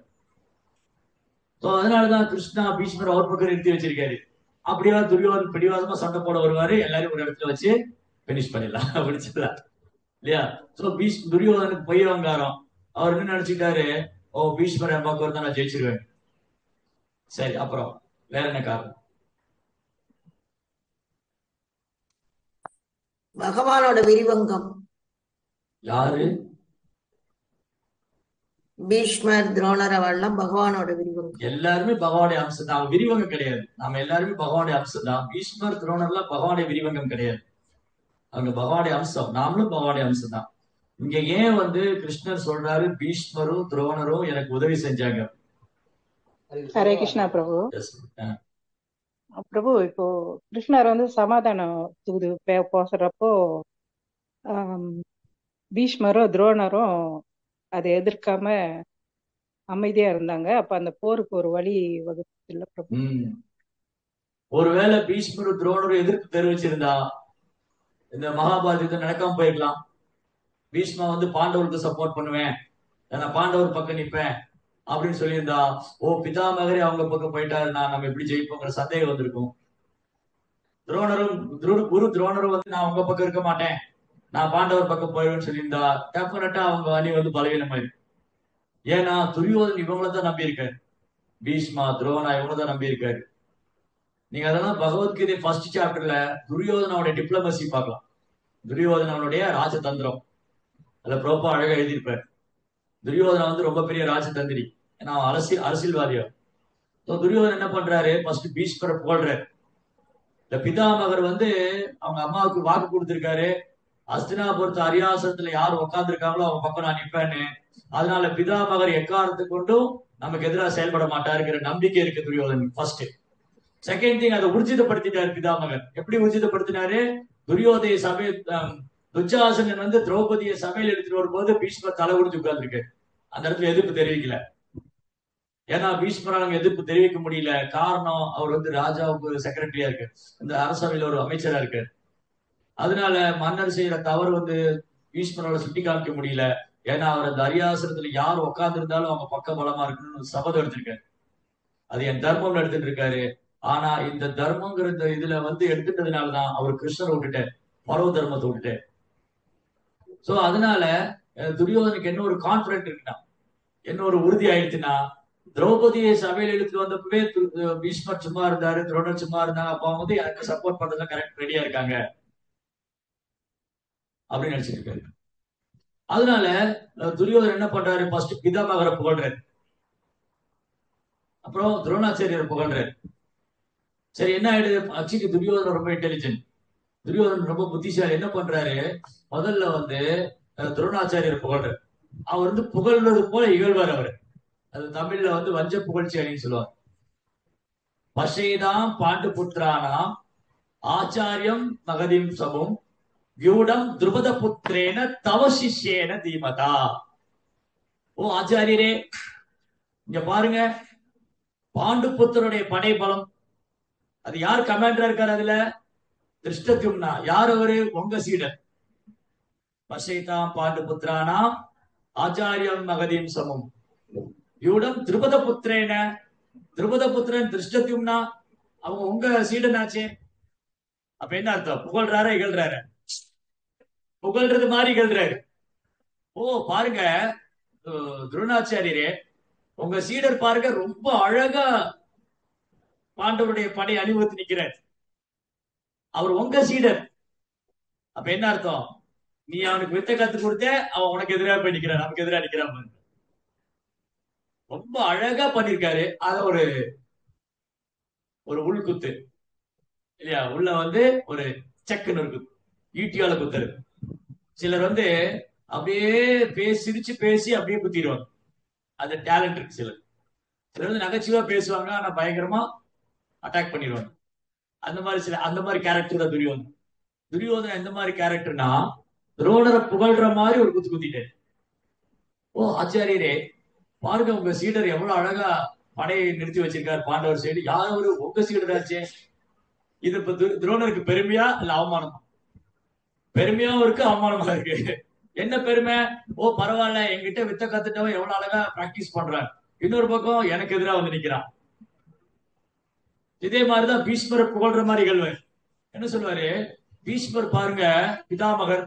சோ அதனாலதான் கிருஷ்ணா பீஷ்மர் அவர் பக்கம் நிறுத்தி வச்சிருக்காரு. அப்படியா துரியோதன் பிடிவாதமா சண்டை போட வருவாரு, எல்லாரும் ஒரு இடத்துல வச்சு பினிஷ் பண்ணிடலாம், முடிச்சிடலாம் இல்லையா? சோ துரியோதனுக்கு பொய் அகங்காரம். அவர் என்ன நினைச்சுட்டாரு, ஓ பீஷ்மர் என் பக்கம் இருந்தா நான் ஜெயிச்சிருவேன். சரி, அப்புறம் வேற என்ன காரணம்? பகவானோட விரிவங்கம். யாரு? பீஷ்மர், துரோணர் அவெல்லாம் பகவானோட விரிவங்கம். எல்லாருமே பகவானுடைய அம்சம் தான், விரிவங்கம் கிடையாது. நாம எல்லாருமே பகவானுடைய அம்சம் தான். பீஷ்மர் துரோணர்லாம் பகவானுடைய விரிவங்கம் கிடையாது, அவங்க பகவானுடைய அம்சம். நாமளும் பகவானுடைய அம்சம் தான். இங்க ஏன் கிருஷ்ணர் சொல்றாரு பீஷ்மரும் துரோணரும் எனக்கு உதவி செஞ்சாங்க? ஹரே கிருஷ்ணா பிரபு. Yes. பிரபு, இப்போ கிருஷ்ணர் சமாதானம் தூது போசுறப்போ பீஷ்மரும் துரோணரும் அதை எதிர்க்காம அமைதியா இருந்தாங்க. அப்ப அந்த போருக்கு ஒரு வழி வகுத்து இல்ல பிரபு? ஒருவேளை பீஷ்மரும் துரோணரும் எதிர்ப்பு தெரிவிச்சிருந்தா இந்த மகாபாரதத்தை நடக்காம போயிருக்கலாம். பீஷ்மா பாண்டவருக்கு சப்போர்ட் பண்ணுவேன், நான் பாண்டவர் பக்கம் நிப்பேன் அப்படின்னு சொல்லியிருந்தா, ஓ பிதாமகரே அவங்க பக்கம் போயிட்டாருன்னா நம்ம எப்படி ஜெயிப்போங்கிற சந்தேகம் வந்திருக்கும். குரு துரோணரும் நான் உங்க பக்கம் இருக்க மாட்டேன், நான் பாண்டவர் பக்கம் போயிடுவேன்னு சொல்லியிருந்தா டெஃபினட்டா அவங்க அணி பலவீனமாயிருக்கு. ஏன்னா துரியோதன் இவங்களதான் நம்பி இருக்காரு, பீஷ்மா துரோணா இவங்களதான் நம்பி இருக்காரு. நீங்க அதெல்லாம் பகவத்கீதை ஃபர்ஸ்ட் சாப்டர்ல துரியோதனோட டிப்ளமசி பார்க்கலாம், துரியோதனனுடைய ராஜதந்திரம். அதுல பிரபா அழகா எழுதியிருப்பாரு. துரியோதனா ரொம்ப பெரிய ராஜதந்திரி, ஏன்னா அரசியல்வாதியா. துரியோதன் என்ன பண்றாரு, ஃபர்ஸ்ட் பீஷ்மரை புகழ்றாரு. இந்த பிதாமகர் அவங்க அம்மாவுக்கு வாக்கு கொடுத்திருக்காரு, அஸ்தினாபுரத்து அரியாசனத்துல யார் உட்கார்ந்து இருக்காங்களோ அவங்க பக்கம் நான் நிப்பேன்னு. அதனால பிதாமகர் எக்காரணத்தை கொண்டும் நமக்கு எதிராக செயல்பட மாட்டாருங்கிற நம்பிக்கை இருக்கு துரியோதன். ஃபர்ஸ்ட். செகண்ட் திங், அதை ஊர்ஜிதப்படுத்திட்டாரு பிதாமகர். எப்படி ஊர்ஜிதப்படுத்தினாரு? துரியோதய சபை துச்சாசனன் திரௌபதியை சபையில் எடுத்துட்டு வரும்போது பீஷ்மர் தலை உடிச்சு உட்கார்ந்துருக்கு. அந்த இடத்துல எதிர்ப்பு தெரிவிக்கல. ஏன்னா பீஷ்மரால் எதிர்ப்பு தெரிவிக்க முடியல. காரணம், அவர் ராஜாவுக்கு செக்ரட்டரியா இருக்கு, இந்த அரசவையில் ஒரு அமைச்சரா இருக்கு. அதனால மன்னர் செய்யற தவறு பீஷ்மரால சுட்டி காமிக்க முடியல. ஏன்னா அவர் அந்த அரியாசனத்துல யார் உட்கார்ந்து இருந்தாலும் அவங்க பக்க பலமா இருக்கணும்னு சபதம் எடுத்திருக்காரு. அது என் தர்மம்னு எடுத்துட்டு இருக்காரு. ஆனா இந்த தர்மங்கிற இந்த இதுல எடுத்துட்டதுனாலதான் அவர் கிருஷ்ணரை விட்டுட்டார், பரவ தர்மத்தை விட்டுட்டார். சோ அதனால துரியோதனுக்கு என்ன ஒரு கான்பிடன்ட் இருக்குன்னா, என்ன ஒரு உறுதி ஆயிடுச்சுன்னா, திரௌபதியை சபையில எடுத்துட்டு வந்தப்பவே பீஷ்மர் சும்மா இருந்தாரு, துரோணர் சும்மா இருந்தாங்க, அப்ப எனக்கு சப்போர்ட் பண்றதுலாம் கரெக்ட் ரெடியா இருக்காங்க அப்படின்னு நினைச்சிட்டு இருக்காரு. அதனால துரியோதன் என்ன பண்றாரு, ஃபர்ஸ்ட் பிதாமகரை புகழ்றாரு, அப்புறம் துரோணாச்சாரியரை புகழ்றாரு. சரி, என்ன ஆயிடுது? ஆக்சுவலி துரியோதன் ரொம்ப இன்டெலிஜென்ட், துரியோதன் ரொம்ப புத்திசாலி. என்ன பண்றாரு, முதல்ல துரோணாச்சாரியர் புகழ்றாரு. அவர் புகழ்றது போல இகழ்வார் அவர். அது தமிழ்ல வஞ்ச புகழ்ச்சி அப்படின்னு சொல்லுவாங்க. பசைதாம் பாண்டு புத்திரானாம் ஆச்சாரியம் மகதிம் சமும் வியூடம் துருபத புத்திரேன தவ சிஷ்யேன தீமதா. ஓ ஆச்சாரியரே, இங்க பாருங்க, பாண்டு புத்திரனுடைய படை பலம். அது யார் கமாண்டரா இருக்காரு? அதுல திருஷ்டத்யும்னா. யார் அவரு? உங்க சீடர். பசைதாம் பாண்டு புத்திரானாம் ஆச்சாரியம் மகதிம் சமும் வியூடம் திருபத புத்திரேன. திருபத புத்திரன் திருஷ்டத்யும்னா அவங்க உங்க சீடனாச்சே. அப்ப என்ன அர்த்தம்? புகழ்றாரா இகழ்றாரு? புகழ்றது மாதிரி இகழ்றாரு. ஓ பாருங்க துரோணாச்சாரியரே, உங்க சீடர் பாருங்க ரொம்ப அழகா பாண்டவருடைய படை அணிவகுத்து நிக்கிறார், அவர் உங்க சீடர். அப்ப என்ன அர்த்தம்? நீ அவனுக்கு வித்த கத்து கொடுத்த, அவன் உனக்கு எதிராக போய் நிக்கிறான், நமக்கு எதிராக நிக்கிறான். ரொம்ப அழகா பண்ணிருக்காரு. அத ஒரு உள்குத்து இல்லையா? உள்ள ஒரு செக்குன்னு இருக்கு, ஈட்டியால குத்துரு. சிலர் அப்படியே சிரிச்சு பேசி அப்படியே குத்திடுவாங்க, அது டேலண்ட் இருக்கு. சிலர் நகைச்சுவா பேசுவாங்க, ஆனா பயங்கரமா அட்டாக் பண்ணிடுவாங்க. அந்த மாதிரி கேரக்டர் தான் துரியோதன். துரியோதன் எந்த மாதிரி கேரக்டர்னா, துரோணரை புகழ்ற மாதிரி ஒரு குத்து குத்திட்டாரு. ஓ ஆச்சாரியரே, பாருங்க உங்க சீடர் எவ்வளவு அழகா படையை நிறுத்தி வச்சிருக்காரு பாண்டவர் சைடு. யார் ஒரு உங்க சீடராச்சே. இது இப்ப துரோணருக்கு பெருமையா இல்ல அவமானமா? பெருமையாவும் இருக்கு, அவமானமா இருக்கு. என்ன பெருமை? ஓ பரவாயில்ல, என்கிட்ட வித்த கத்துட்டவன் எவ்வளவு அழகா பிராக்டிஸ் பண்றான். இன்னொரு பக்கம் எனக்கு எதிராக வந்து நிக்கிறான். இதே மாதிரிதான் பீஷ்மரை புகழ்ற மாதிரி கேள்வி. என்ன சொல்லுவாரு பீஷ்மர் பாருங்க, பிதாமகர்.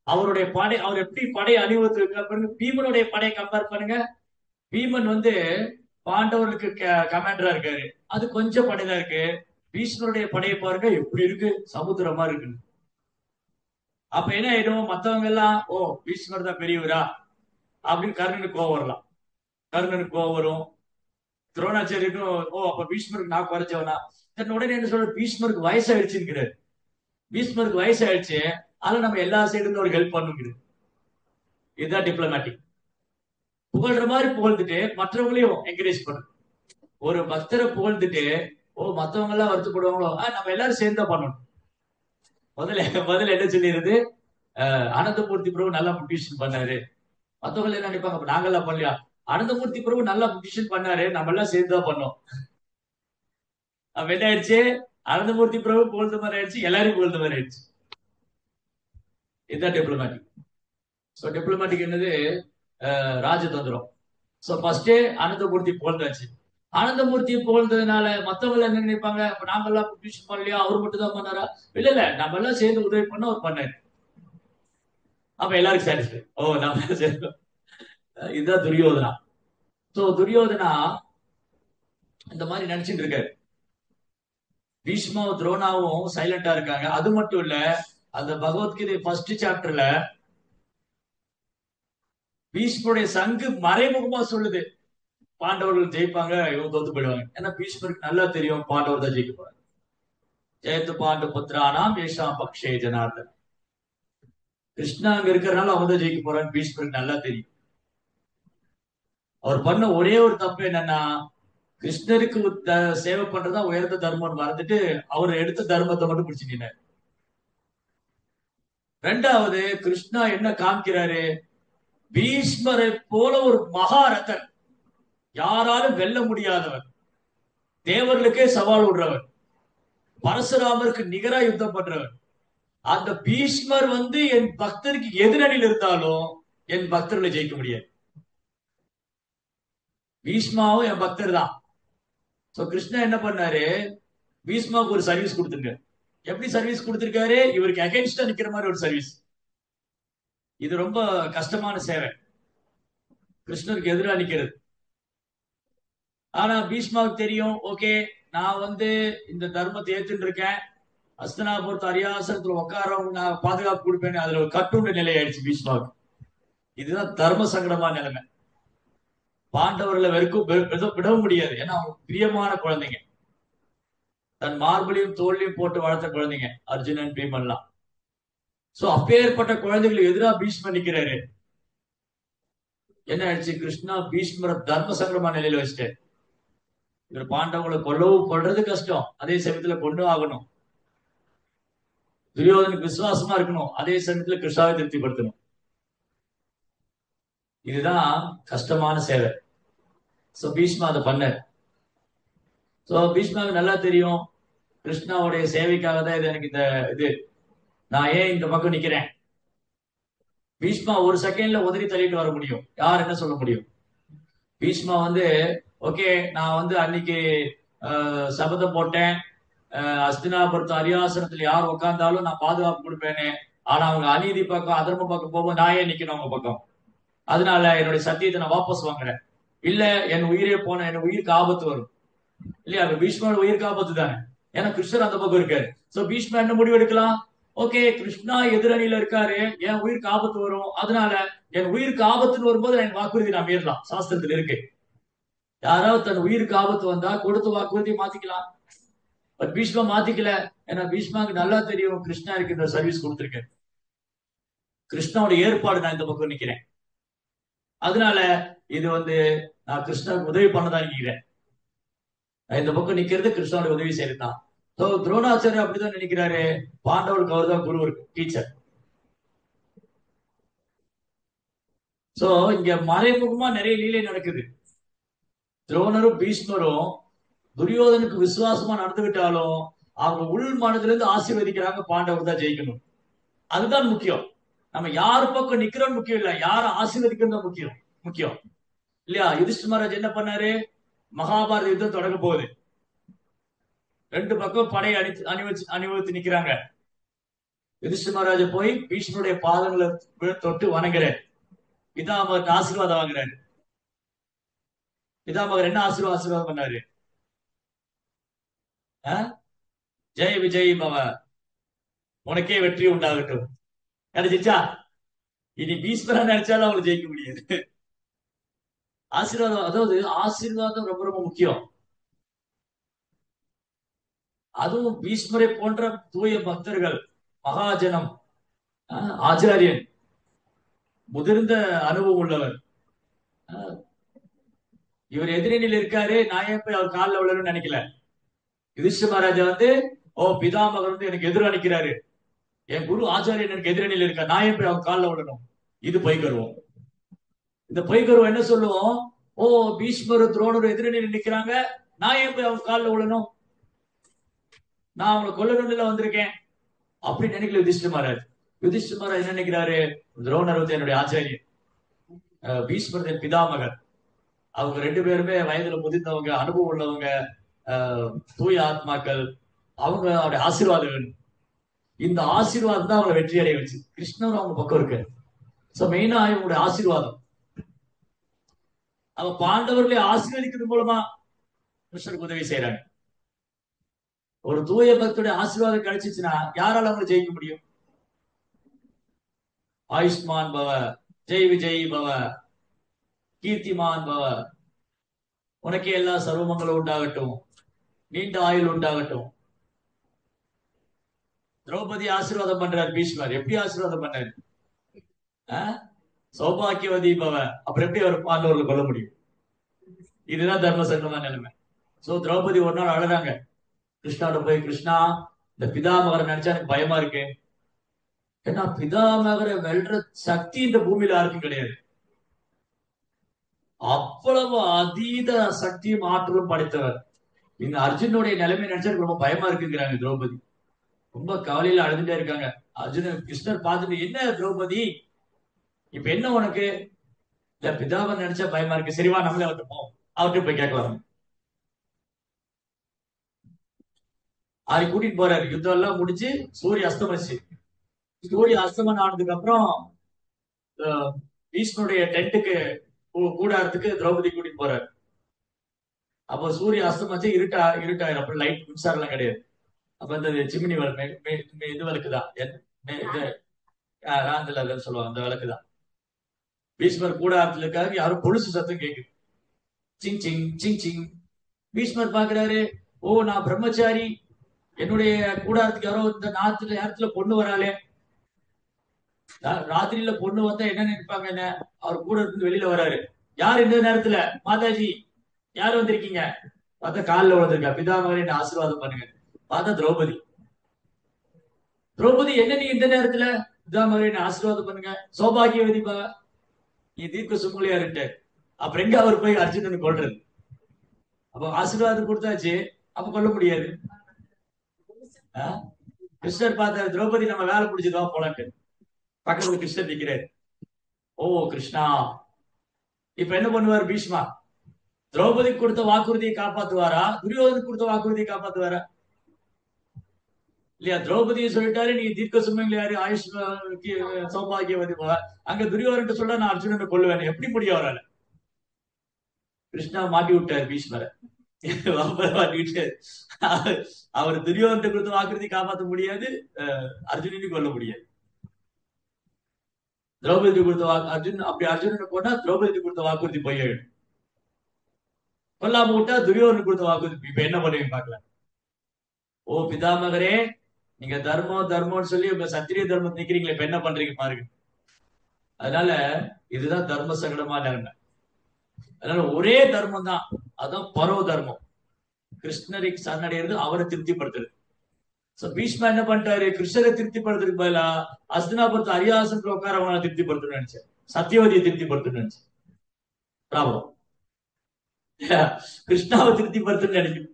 அவருடைய படை, அவர் எப்படி படை அணிவகுத்து பாருங்க. பீமனுடைய படையை கம்பேர் பண்ணுங்க. பீமன் வந்து பாண்டவர்களுக்கு கமாண்டரா இருக்காரு, அது கொஞ்சம் படைதான் இருக்கு. பீஷ்மருடைய படையை பாருங்க எப்படி இருக்கு, சமுத்திரமா இருக்கு. அப்ப என்ன ஆயிடும், மத்தவங்க எல்லாம் ஓ பீஷ்மர் தான் பெரியவரா அப்படின்னு கர்ணனுக்கு கோவம் வரலாம். கர்ணனுக்கு கோவம் வரும். துரோணாச்சாரியருக்கும் ஓ அப்ப பீஷ்மருக்கு நான் குறைச்சவனா. உடனே என்ன சொல்ற, பீஷ்மருக்கு வயசாயிடுச்சுங்கிறாரு. பீஷ்மருக்கு வயசாயிடுச்சு, ஆனா நம்ம எல்லா சைடுல ஒரு ஹெல்ப் பண்ணுங்கிறது. இதுதான் டிப்ளமேட்டிக். புகழ்ற மாதிரி புகழ்ந்துட்டு மற்றவங்களையும் என்கரேஜ் பண்ணும். ஒரு பக்தரை புகழ்ந்துட்டு ஓ மத்தவங்க எல்லாம் வருத்தப்படுவாங்களோ, நம்ம எல்லாரும் சேர்ந்தா பண்ணணும். முதல்ல என்ன சொல்லிடுறது, அனந்தமூர்த்தி பிரபு நல்லா மோட்டிவேஷன் பண்ணாரு. மத்தவங்க என்ன நினைப்பாங்க, நாங்கெல்லாம் பண்ணலையா? அனந்தமூர்த்தி பிரபு நல்லா மோட்டிவேஷன் பண்ணாரு, நம்ம எல்லாம் சேர்ந்துதான் பண்ணோம். அப்ப என்ன ஆயிடுச்சு, அனந்தமூர்த்தி பிரபு புகழ்ந்த மாதிரி ஆயிடுச்சு, எல்லாரும் புகழ்ந்த மாதிரி ஆயிடுச்சு. இதுதான் டிப்ளமேட்டிக். சோ டிப்ளமேட்டிக் என்னது, ராஜதந்திரம். சோ ஃபர்ஸ்ட் அனந்தமூர்த்தி புகழ்ந்தாச்சு. ஆனந்தமூர்த்தி புகழ்ந்ததுனால மத்தவங்க என்ன நினைப்பாங்க, அப்ப நாங்கெல்லாம் மோட்டிவேஷன் பண்ணலையா, அவர் மட்டும் தான் பண்ணாரா? இல்ல நம்ம எல்லாம் சேர்ந்து உதவி பண்ண அவர் பண்ணாரு. அப்ப எல்லாரும் சாட்டிஸ்ஃபை, ஓ நம்ம சேர்ந்தோம். இதுதான் துரியோதனா. சோ துரியோதனா இந்த மாதிரி நினைச்சிட்டு இருக்காரு. பீஷ்மாவும் துரோணாவும் சைலண்டா இருக்காங்க. அது மட்டும் இல்ல, அந்த பகவத்கீதை ஃபர்ஸ்ட் சாப்டர்ல பீஷ்மருடைய சங்கு மறைமுகமா சொல்லுது பாண்டவர்கள் ஜெயிப்பாங்க, இவங்க தோத்து போயிடுவாங்க. ஏன்னா பீஷ்மருக்கு நல்லா தெரியும் பாண்டவர் தான் ஜெயிக்க போறாங்க. ஜெயத்து பாண்டு புத்திரானாம் ஏஷாம் பக்ஷே ஜனார்தன். கிருஷ்ணா அங்க இருக்கிறனால அவங்க தான் ஜெயிக்க போறான்னு பீஷ்மருக்கு நல்லா தெரியும். அவர் பண்ண ஒரே ஒரு தப்பு என்னன்னா, கிருஷ்ணருக்கு சேவை பண்றதா உயர்ந்த தர்மம் மறந்துட்டு அவர் எடுத்த தர்மத்தை மட்டும் பிடிச்சிட்டு. ரெண்டாவது, கிருஷ்ணா என்ன காமிக்கிறாரு, பீஷ்மரை போல ஒரு மகாரதன், யாராலும் வெல்ல முடியாதவர், தேவர்களுக்கே சவால் விடுறவர், பரசுராமருக்கு நிகரா யுத்தம் பண்றவர். அந்த பீஷ்மர் வந்து என் பக்தருக்கு எதிரணியில் இருந்தாலும் என் பக்தர்களை ஜெயிக்க முடியாது. பீஷ்மாவும் என் பக்தர் தான். சோ கிருஷ்ணா என்ன பண்ணாரு, பீஷ்மாவுக்கு ஒரு சர்வீஸ் கொடுத்துருங்க. எப்படி சர்வீஸ் கொடுத்திருக்காரு, இவருக்கு அகைன்ஸ்டா நிக்கிற மாதிரி ஒரு சர்வீஸ். இது ரொம்ப கஷ்டமான சேவை, கிருஷ்ணருக்கு எதிராக நிக்கிறது. ஆனா பீஷ்மாவுக்கு தெரியும், ஓகே நான் வந்து இந்த தர்மத்தை ஏத்துட்டு இருக்கேன், அஸ்தனாபுரத்து அரியாசனத்துல உட்காரவங்க நான் பாதுகாப்பு கொடுப்பேன். அதுல ஒரு கட்டுண்ட நிலை ஆயிடுச்சு பீஷ்மாவுக்கு. இதுதான் தர்ம சங்கடமான நிலைமை. பாண்டவர்களை விடவும் முடியாது, ஏன்னா அவங்க பிரியமான குழந்தைங்க, தன் மார்பிளையும் தோல்லையும் போட்டு வளர்த்த குழந்தைங்க அர்ஜுனன் பீமன்லாம். சோ அப்பேற்பட்ட குழந்தைகளுக்கு எதிராக பீஷ்மர் நிக்கிறாரு. என்ன ஆயிடுச்சு, கிருஷ்ணா பீஷ்மர தர்ம சங்கடமான நிலையில வச்சுட்டு, இவர் பாண்டவங்களை கொல்றது கஷ்டம், அதே சமயத்துல கொண்டு ஆகணும். துரியோதனுக்கு விசுவாசமா இருக்கணும், அதே சமயத்துல கிருஷ்ணாவை திருப்திப்படுத்தணும். இதுதான் கஷ்டமான சேவை. சோ பீஷ்மா அதை பண்ணார். சோ பீஷ்மாவுக்கு நல்லா தெரியும், கிருஷ்ணாவுடைய சேவைக்காக தான் இது, எனக்கு இந்த இது, நான் ஏன் இந்த பக்கம் நிக்கிறேன். பீஷ்மா ஒரு செகண்ட்ல உதறி தள்ளிட்டு வர முடியும், யார் என்ன சொல்ல முடியும். பீஷ்மா வந்து ஓகே, நான் வந்து அன்னைக்கு சபதம் போட்டேன், அஸ்தினாபுரத்து அரியாசனத்துல யார் உட்கார்ந்தாலும் நான் பாதுகாப்பு கொடுப்பேன்னு. ஆனா அவங்க அநீதி பக்கம் அதர்ம பக்கம் போகும்போது நான் ஏன் நிக்கணும் அவங்க பக்கம். அதனால என்னுடைய சத்தியத்தை நான் வாபஸ் வாங்குறேன். இல்ல என் உயிரே போன, என் உயிருக்கு ஆபத்து வரும் இல்லையா. பீஷ்மோட உயிருக்கு ஆபத்து தானே, ஏன்னா கிருஷ்ணர் அந்த பக்கம் இருக்காரு. சோ பீஷ்மா என்ன முடிவு எடுக்கலாம், ஓகே கிருஷ்ணா எதிரணியில இருக்காரு, என் உயிருக்கு ஆபத்து வரும், அதனால என் உயிருக்கு ஆபத்துன்னு வரும்போது என் வாக்குறுதி நான் மீறலாம், சாஸ்திரத்துல இருக்கு. யாராவது தன் உயிருக்கு ஆபத்து வந்தா கொடுத்த வாக்குறுதியை மாத்திக்கலாம். பட் பீஷ்மா மாத்திக்கல, ஏன்னா பீஷ்மாவுக்கு நல்லா தெரியும் கிருஷ்ணா இருக்கு இந்த சர்வீஸ் கொடுத்திருக்கேன், கிருஷ்ணாவோட ஏற்பாடு நான் இந்த பக்கம் நிக்கிறேன், அதனால இது வந்து நான் கிருஷ்ணாவுக்கு உதவி பண்ணதான் நினைக்கிறேன், இந்த பக்கம் நிக்கிறது கிருஷ்ணாவோட உதவி செய்யறதுதான். துரோணாச்சாரியர் அப்படிதான் நினைக்கிறாரு, பாண்டவருக்கு அவர் தான் குரு, டீச்சர். சோ இங்க மறைமுகமா நிறைய லீலை நடக்குது. துரோணரும் பீஷ்மரும் துரியோதனுக்கு விசுவாசமா நடந்துகிட்டாலும் அவங்க உள் மனதுல இருந்து ஆசீர்வதிக்கிறாங்க, பாண்டவர் தான் ஜெயிக்கணும். அதுதான் முக்கியம். நம்ம யாரு பக்கம் நிக்கிறோம் முக்கியம் இல்ல, யார ஆசீர்வதிக்கிறது முக்கியம் முக்கியம் இல்லையா? யுதிஷ்டிர மகாராஜ் என்ன பண்ணாரு? மகாபாரத யுத்தம் தொடங்க போகுது. 2 பக்கம் படையை அணிவகுத்து நிக்கிறாங்க. யுதிஷ்டிர மகாராஜ போய் பீஷ்மருடைய பாதங்களை தொட்டு வணங்குறாரு. பிதாமகர் ஆசீர்வாதம் வாங்குறாரு. பிதாமகர் என்ன ஆசீர்வாதம் பண்ணாரு? ஜெய் விஜய் பவ, உனக்கே வெற்றி உண்டாகட்டும். கிடைச்சிச்சா? இனி பீஷ்மரா நினைச்சாலும் அவங்களை ஜெயிக்க முடியாது. ஆசீர்வாதம், அதாவது ஆசீர்வாதம் ரொம்ப ரொம்ப முக்கியம். அதுவும் பீஷ்மரை போன்ற தூய பக்தர்கள், மகாஜனம், ஆச்சாரியன், முதிர்ந்த அனுபவம் உள்ளவர், இவர் எதிரணியில் இருக்காரு, நான் ஏன் போய் அவர் காலில் விழணும்னு நினைக்கல. யுதிஷ்டிர மகாராஜா ஓ பிதாமகர் எனக்கு எதிர நிக்கிறாரு, என் குரு ஆச்சாரியன் எனக்கு எதிரணியில் இருக்கா, நான் ஏன் போய் அவர் காலில் விழணும். இது பொய்கருவம். இந்த பொய்கருவம் என்ன சொல்லுவோம்? ஓ பீஷ்மர் துரோணர் எதிரணியில் நிக்கிறாங்க, நான் ஏன் போய் அவங்க காலில் விழணும், நான் அவங்களை கொல்லணும்ல வந்திருக்கேன் அப்படி நினைக்கல யுதிஷ்டிர மகாராஜ். யுதிஷ்டிர மகாராஜ் என்ன நினைக்கிறாரு? துரோணர் என்னுடைய ஆச்சாரியன், பீஷ்மர் பிதாமகர், அவங்க 2 பேருமே வயதுல முதிர்ந்தவங்க, அனுபவம் உள்ளவங்க, தூய ஆத்மாக்கள், அவங்க அவருடைய ஆசீர்வாதம். இந்த ஆசீர்வாதம் தான் அவங்களை வெற்றி அடைய வச்சு. கிருஷ்ணர் அவங்க பக்கம் இருக்கு. சோ மெயினா அவங்களுடைய ஆசீர்வாதம். அவ பாண்டவர்களை ஆசீர்வதிக்கிறது மூலமா கிருஷ்ணருக்கு உதவி செய்யறாங்க. ஒரு தூய பக்தருடைய ஆசீர்வாதம் கிடைச்சிச்சுன்னா யாரால அவங்க ஜெயிக்க முடியும்? ஆயுஷ்மான் பவ, ஜெய் விஜய் பவ, கீர்த்திமான் பவ, உனக்கே எல்லா சர்வமங்களும் உண்டாகட்டும், நீண்ட ஆயுள் உண்டாகட்டும். திரௌபதி ஆசீர்வாதம் பண்றார் பீஷ்மர். எப்படி ஆசீர்வாதம் பண்ணாரு? சௌபாக்கியவதி பவ. அப்புறம் எப்படி அவர் பாண்டவர்கள் கொள்ள முடியும்? இதுதான் தர்ம சங்கமான நிலைமை. சோ திரௌபதி ஒரு நாள் அழுறாங்க கிருஷ்ணாவோட போய், கிருஷ்ணா இந்த பிதாமகரை நினைச்சா எனக்கு பயமா இருக்கு. ஏன்னா பிதாமகரை வெல்ற சக்தி இந்த பூமியில யாருக்கும் கிடையாது. அவ்வளவு அதீத சக்தியும் ஆற்றலும் படைத்தவர். இந்த அர்ஜுனுடைய நிலைமை நினைச்சா ரொம்ப பயமா இருக்குங்கிறாங்க திரௌபதி. ரொம்ப கவலையில அழுதுட்டே இருக்காங்க. அர்ஜுனன் கிருஷ்ணர் பார்த்துட்டு, என்ன திரௌபதி இப்ப என்ன உனக்கு? இல்ல பிதாமகர் நினைச்சா பயமா இருக்கு. சரிவா நம்மளே அவர்கிட்ட போவோம், அவர்கிட்ட போய் கேட்கலாம். அதை கூட்டிட்டு போறாரு. யுத்தம் எல்லாம் முடிச்சு சூரிய அஸ்தமிச்சு, சூரிய அஸ்தமனம் ஆனதுக்கு அப்புறம் பீஷ்மனுடைய டென்ட்டுக்கு கூடாரத்துக்கு திரௌபதி கூட்டிட்டு போறாரு. அப்போ சூரிய அஸ்தமிச்சு இருட்டாயிரம். அப்புறம் லைட் மின்சாரம் எல்லாம் கிடையாது. அப்ப இந்த சிமினி இது விளக்குதான், சொல்லுவாங்க, அந்த விளக்குதான். பீஷ்மர் கூடாரத்துல இருக்காரு. யாரும் கொலுசு சத்தம் கேக்குது, சிங் சிங் சிங் சிங். பீஷ்மர் பாக்குறாரு, ஓ நான் பிரம்மச்சாரி, என்னுடைய கூடாரத்துக்கு யாரோ இந்த நேரத்துல பொண்ணு வராளே, ராத்திரியில பொண்ணு வந்தா என்ன நினைப்பாங்க? என்ன, அவர் கூட இருந்து வெளியில வராரு. யார் இந்த நேரத்துல? மாதாஜி யார் வந்திருக்கீங்க? பார்த்தா காலில் விழுந்திருக்கா, பிதாமகரே என்ன ஆசீர்வாதம் பண்ணுங்க. பார்த்தா திரௌபதி. திரௌபதி, என்ன நீ இந்த நேரத்துல? பிதாமகரே என்ன ஆசீர்வாதம் பண்ணுங்க, சௌபாகியவதி பவ, நீ தீர்க்க சுமங்கலியா இருட்ட. அப்புறம் எங்க அவர் போய் அர்ஜுனன் கொள்றது? அப்ப ஆசீர்வாதம் கொடுத்தாச்சு, அப்ப கொல்ல முடியாது. கிருஷ்ணர் பார்த்தாரு, திரௌபதி நம்ம வேலை பிடிச்சதா போலான்ட்டு. பக்கத்துல கிருஷ்ணர் நிக்கிறாரு. ஓ கிருஷ்ணா. இப்ப என்ன பண்ணுவார் பீஷ்மா? திரௌபதி கொடுத்த வாக்குறுதியை காப்பாத்துவாரா, துரியோதனுக்கு கொடுத்த வாக்குறுதியை காப்பாத்துவாரா? இல்லையா? திரௌபதியை சொல்லிட்டாரு, நீ தீர்க்க சுமங்கலி யாரு, ஆயுஷ் சௌபாகியவதி போவ. அங்க துரியோதன் சொல்ல, நான் அர்ஜுனனை கொல்லுவேன். எப்படி முடியும் அவரால்? கிருஷ்ணா மாட்டி விட்டார் பீஷ்மரை. அவர் துரியோதன் கொடுத்த வாக்குறுதி காப்பாற்ற முடியாது, அர்ஜுனனையும் கொல்ல முடியாது. திரௌபதி கொடுத்த அர்ஜுனனை கொண்டா திரௌபதி கொடுத்த வாக்குறுதி பொய்யாயிடும். கொல்லாம விட்டா துரியோதனுக்கு கொடுத்த வாக்குறுதி. இப்ப என்ன பண்ணுவீங்க பாக்கலாம். ஓ பிதாமகரே, நீங்க தர்மம்னு சொல்லி உங்க சத்திரிய தர்மம் நிக்கிறீங்களே, இப்ப என்ன பண்றீங்க பாருங்க. அதனால இதுதான் தர்ம சங்கடமான நிலைமை. அதனால ஒரே தர்மம் தான், அதான் பரவ தர்மம். கிருஷ்ணரை சரணடைகிறது, அவரை திருப்திப்படுத்துறது. பீஷ்மா என்ன பண்ணிட்டாரு? கிருஷ்ணரை திருப்திப்படுத்துறதுக்கு பதிலா அஸ்தினாபுரத்து அரியாசனத்துல உட்கார அவனை திருப்திப்படுத்தணும்னு நினைச்சேன், சத்தியவதியை திருப்திப்படுத்தணும்னு நினைச்சேன். ப்ராப்ளம். கிருஷ்ணாவை திருப்திப்படுத்துன்னு நினைக்கும்.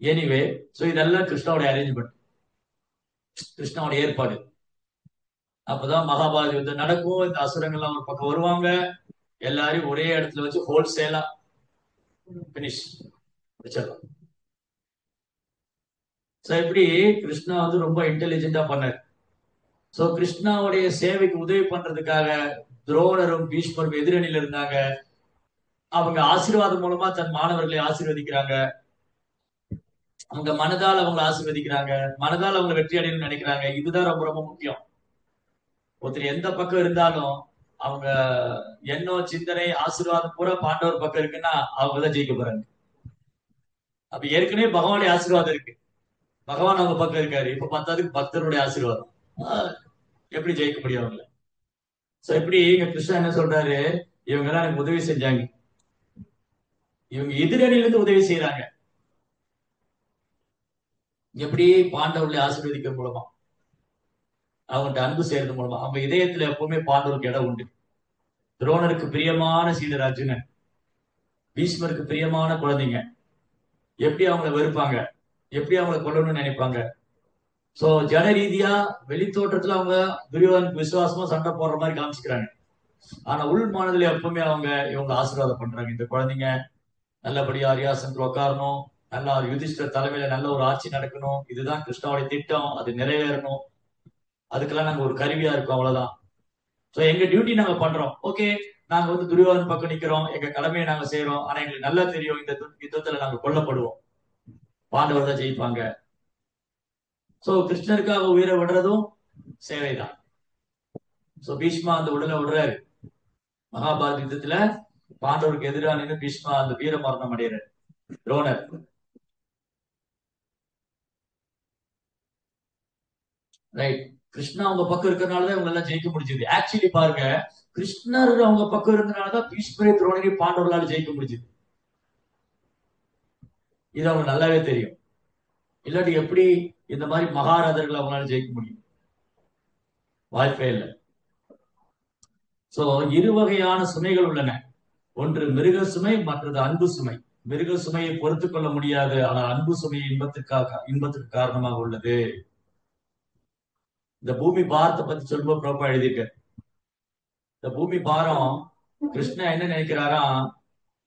எனிவே, சோ இதெல்லாம் கிருஷ்ணாவுடைய அரேஞ்ச்மெண்ட், கிருஷ்ணாவுடைய ஏற்பாடு. அப்பதான் மகாபாரத யுத்தம் நடக்கும். இந்த அசுரங்கள்லாம் ஒரு பக்கம் வருவாங்க, எல்லாரையும் ஒரே இடத்துல வச்சு ஹோல்சேலா பினிஷ் வச்சிடலாம். சோ இப்படி கிருஷ்ணா வந்து ரொம்ப இன்டெலிஜென்டா பண்ணாரு. சோ கிருஷ்ணாவுடைய சேவைக்கு உதவி பண்றதுக்காக துரோணரும் பீஷ்மரும் எதிரணியில இருந்தாங்க. அவங்க ஆசீர்வாதம் மூலமா தன் மாணவர்களை ஆசீர்வதிக்கிறாங்க. அவங்க மனதால் அவங்களை ஆசீர்வதிக்கிறாங்க, மனதால் அவங்க வெற்றி அடையணும்னு நினைக்கிறாங்க. இதுதான் ரொம்ப ரொம்ப முக்கியம். ஒருத்தர் எந்த பக்கம் இருந்தாலும் அவங்க எண்ணம், சிந்தனை, ஆசீர்வாதம் பூரா பாண்டவர் பக்கம் இருக்குன்னா அவங்கதான் ஜெயிக்க போறாங்க. அப்ப ஏற்கனவே பகவானுடைய ஆசீர்வாதம் இருக்கு, பகவான் அவங்க பக்கம் இருக்காரு. இப்ப பத்தாதுக்கு பக்தருடைய ஆசீர்வாதம், எப்படி ஜெயிக்க முடியும் அவங்கள? சோ இப்படி இங்க கிருஷ்ணா என்ன சொல்றாரு, இவங்க எல்லாம் எனக்கு உதவி செஞ்சாங்க, இவங்க எதிரணியிலிருந்து உதவி செய்யறாங்க. எப்படி? பாண்டவர்களை ஆசீர்வதிக்கிறது மூலமா, அவங்கள்ட்ட அன்பு செய்யறது மூலமா. அவங்க இதயத்துல எப்பவுமே பாண்டவருக்கு இடம் உண்டு. துரோணருக்கு பிரியமான சீடர் அர்ஜுனன், பீஷ்மருக்கு பிரியமான குழந்தைங்க, எப்படி அவங்கள வெறுப்பாங்க, எப்படி அவங்கள கொல்லணும்னு நினைப்பாங்க. சோ ஜன ரீதியா வெளி தோற்றத்துல அவங்க துரியோதனுக்கு விசுவாசமா சண்டை போடுற மாதிரி காமிச்சுக்கிறாங்க. ஆனா உள் மனதுல எப்பவுமே அவங்க இவங்க ஆசீர்வாதம் பண்றாங்க. இந்த குழந்தைங்க நல்லபடியா அரியாசனத்துல உட்காரணும், நல்ல ஒரு யுதிஷ்டர் தலைமையில நல்ல ஒரு ஆட்சி நடக்கணும், இதுதான் கிருஷ்ணாவுடைய திட்டம், அது நிறைவேறணும், அதுக்கெல்லாம் நாங்க ஒரு கருவியா இருக்கோம், அவ்வளவுதான். சோ எங்க டியூட்டி நாங்க பண்றோம், ஓகே. நாங்க வந்து துரியோதன் பக்கம் நிக்கிறோம், எங்க கடமையை நாங்க செய்யறோம். ஆனா எங்களுக்கு நல்லா தெரியும் இந்த யுத்தத்துல நாங்க கொல்லப்படுவோம், பாண்டவர் தான் ஜெயிப்பாங்க. சோ கிருஷ்ணருக்காக உயிரை விடுறதும் சேவைதான். சோ பீஷ்மா அந்த உடலை விடுறாரு. மகாபாரத யுத்தத்துல பாண்டவருக்கு எதிராக நின்று பீஷ்மா அந்த வீர மரணம் அடைகிறார். துரோணர் ரைட், கிருஷ்ணா அவங்க பக்கம் இருக்கிறதுனாலதான் இவங்க எல்லாம் ஜெயிக்க முடிஞ்சது. ஆக்சுவலி பாருங்க, கிருஷ்ணர் அவங்க பக்கம் இருந்தனாலதான் பீஷ்மரை துரோணரை பாண்டவர்களால ஜெயிக்க முடிஞ்சது. இது அவங்க நல்லாவே தெரியும். இல்லாட்டி எப்படி இந்த மாதிரி மகாரதர்கள் அவங்களால ஜெயிக்க முடியும்? வாய்ப்பே இல்லை. சோ இரு வகையான சுமைகள் உள்ளன, ஒன்று மிருக சுமை, மற்றது அன்பு சுமை. மிருக சுமையை பொறுத்து கொள்ள முடியாது, ஆனால் அன்பு சுமை இன்பத்துக்கு காரணமாக உள்ளது. இந்த பூமி பாரத்தை பத்தி சொல்லும்போது ப்ரோப்பா எழுதியிருக்க. இந்த பூமி பாரம் கிருஷ்ணா என்ன நினைக்கிறாரா,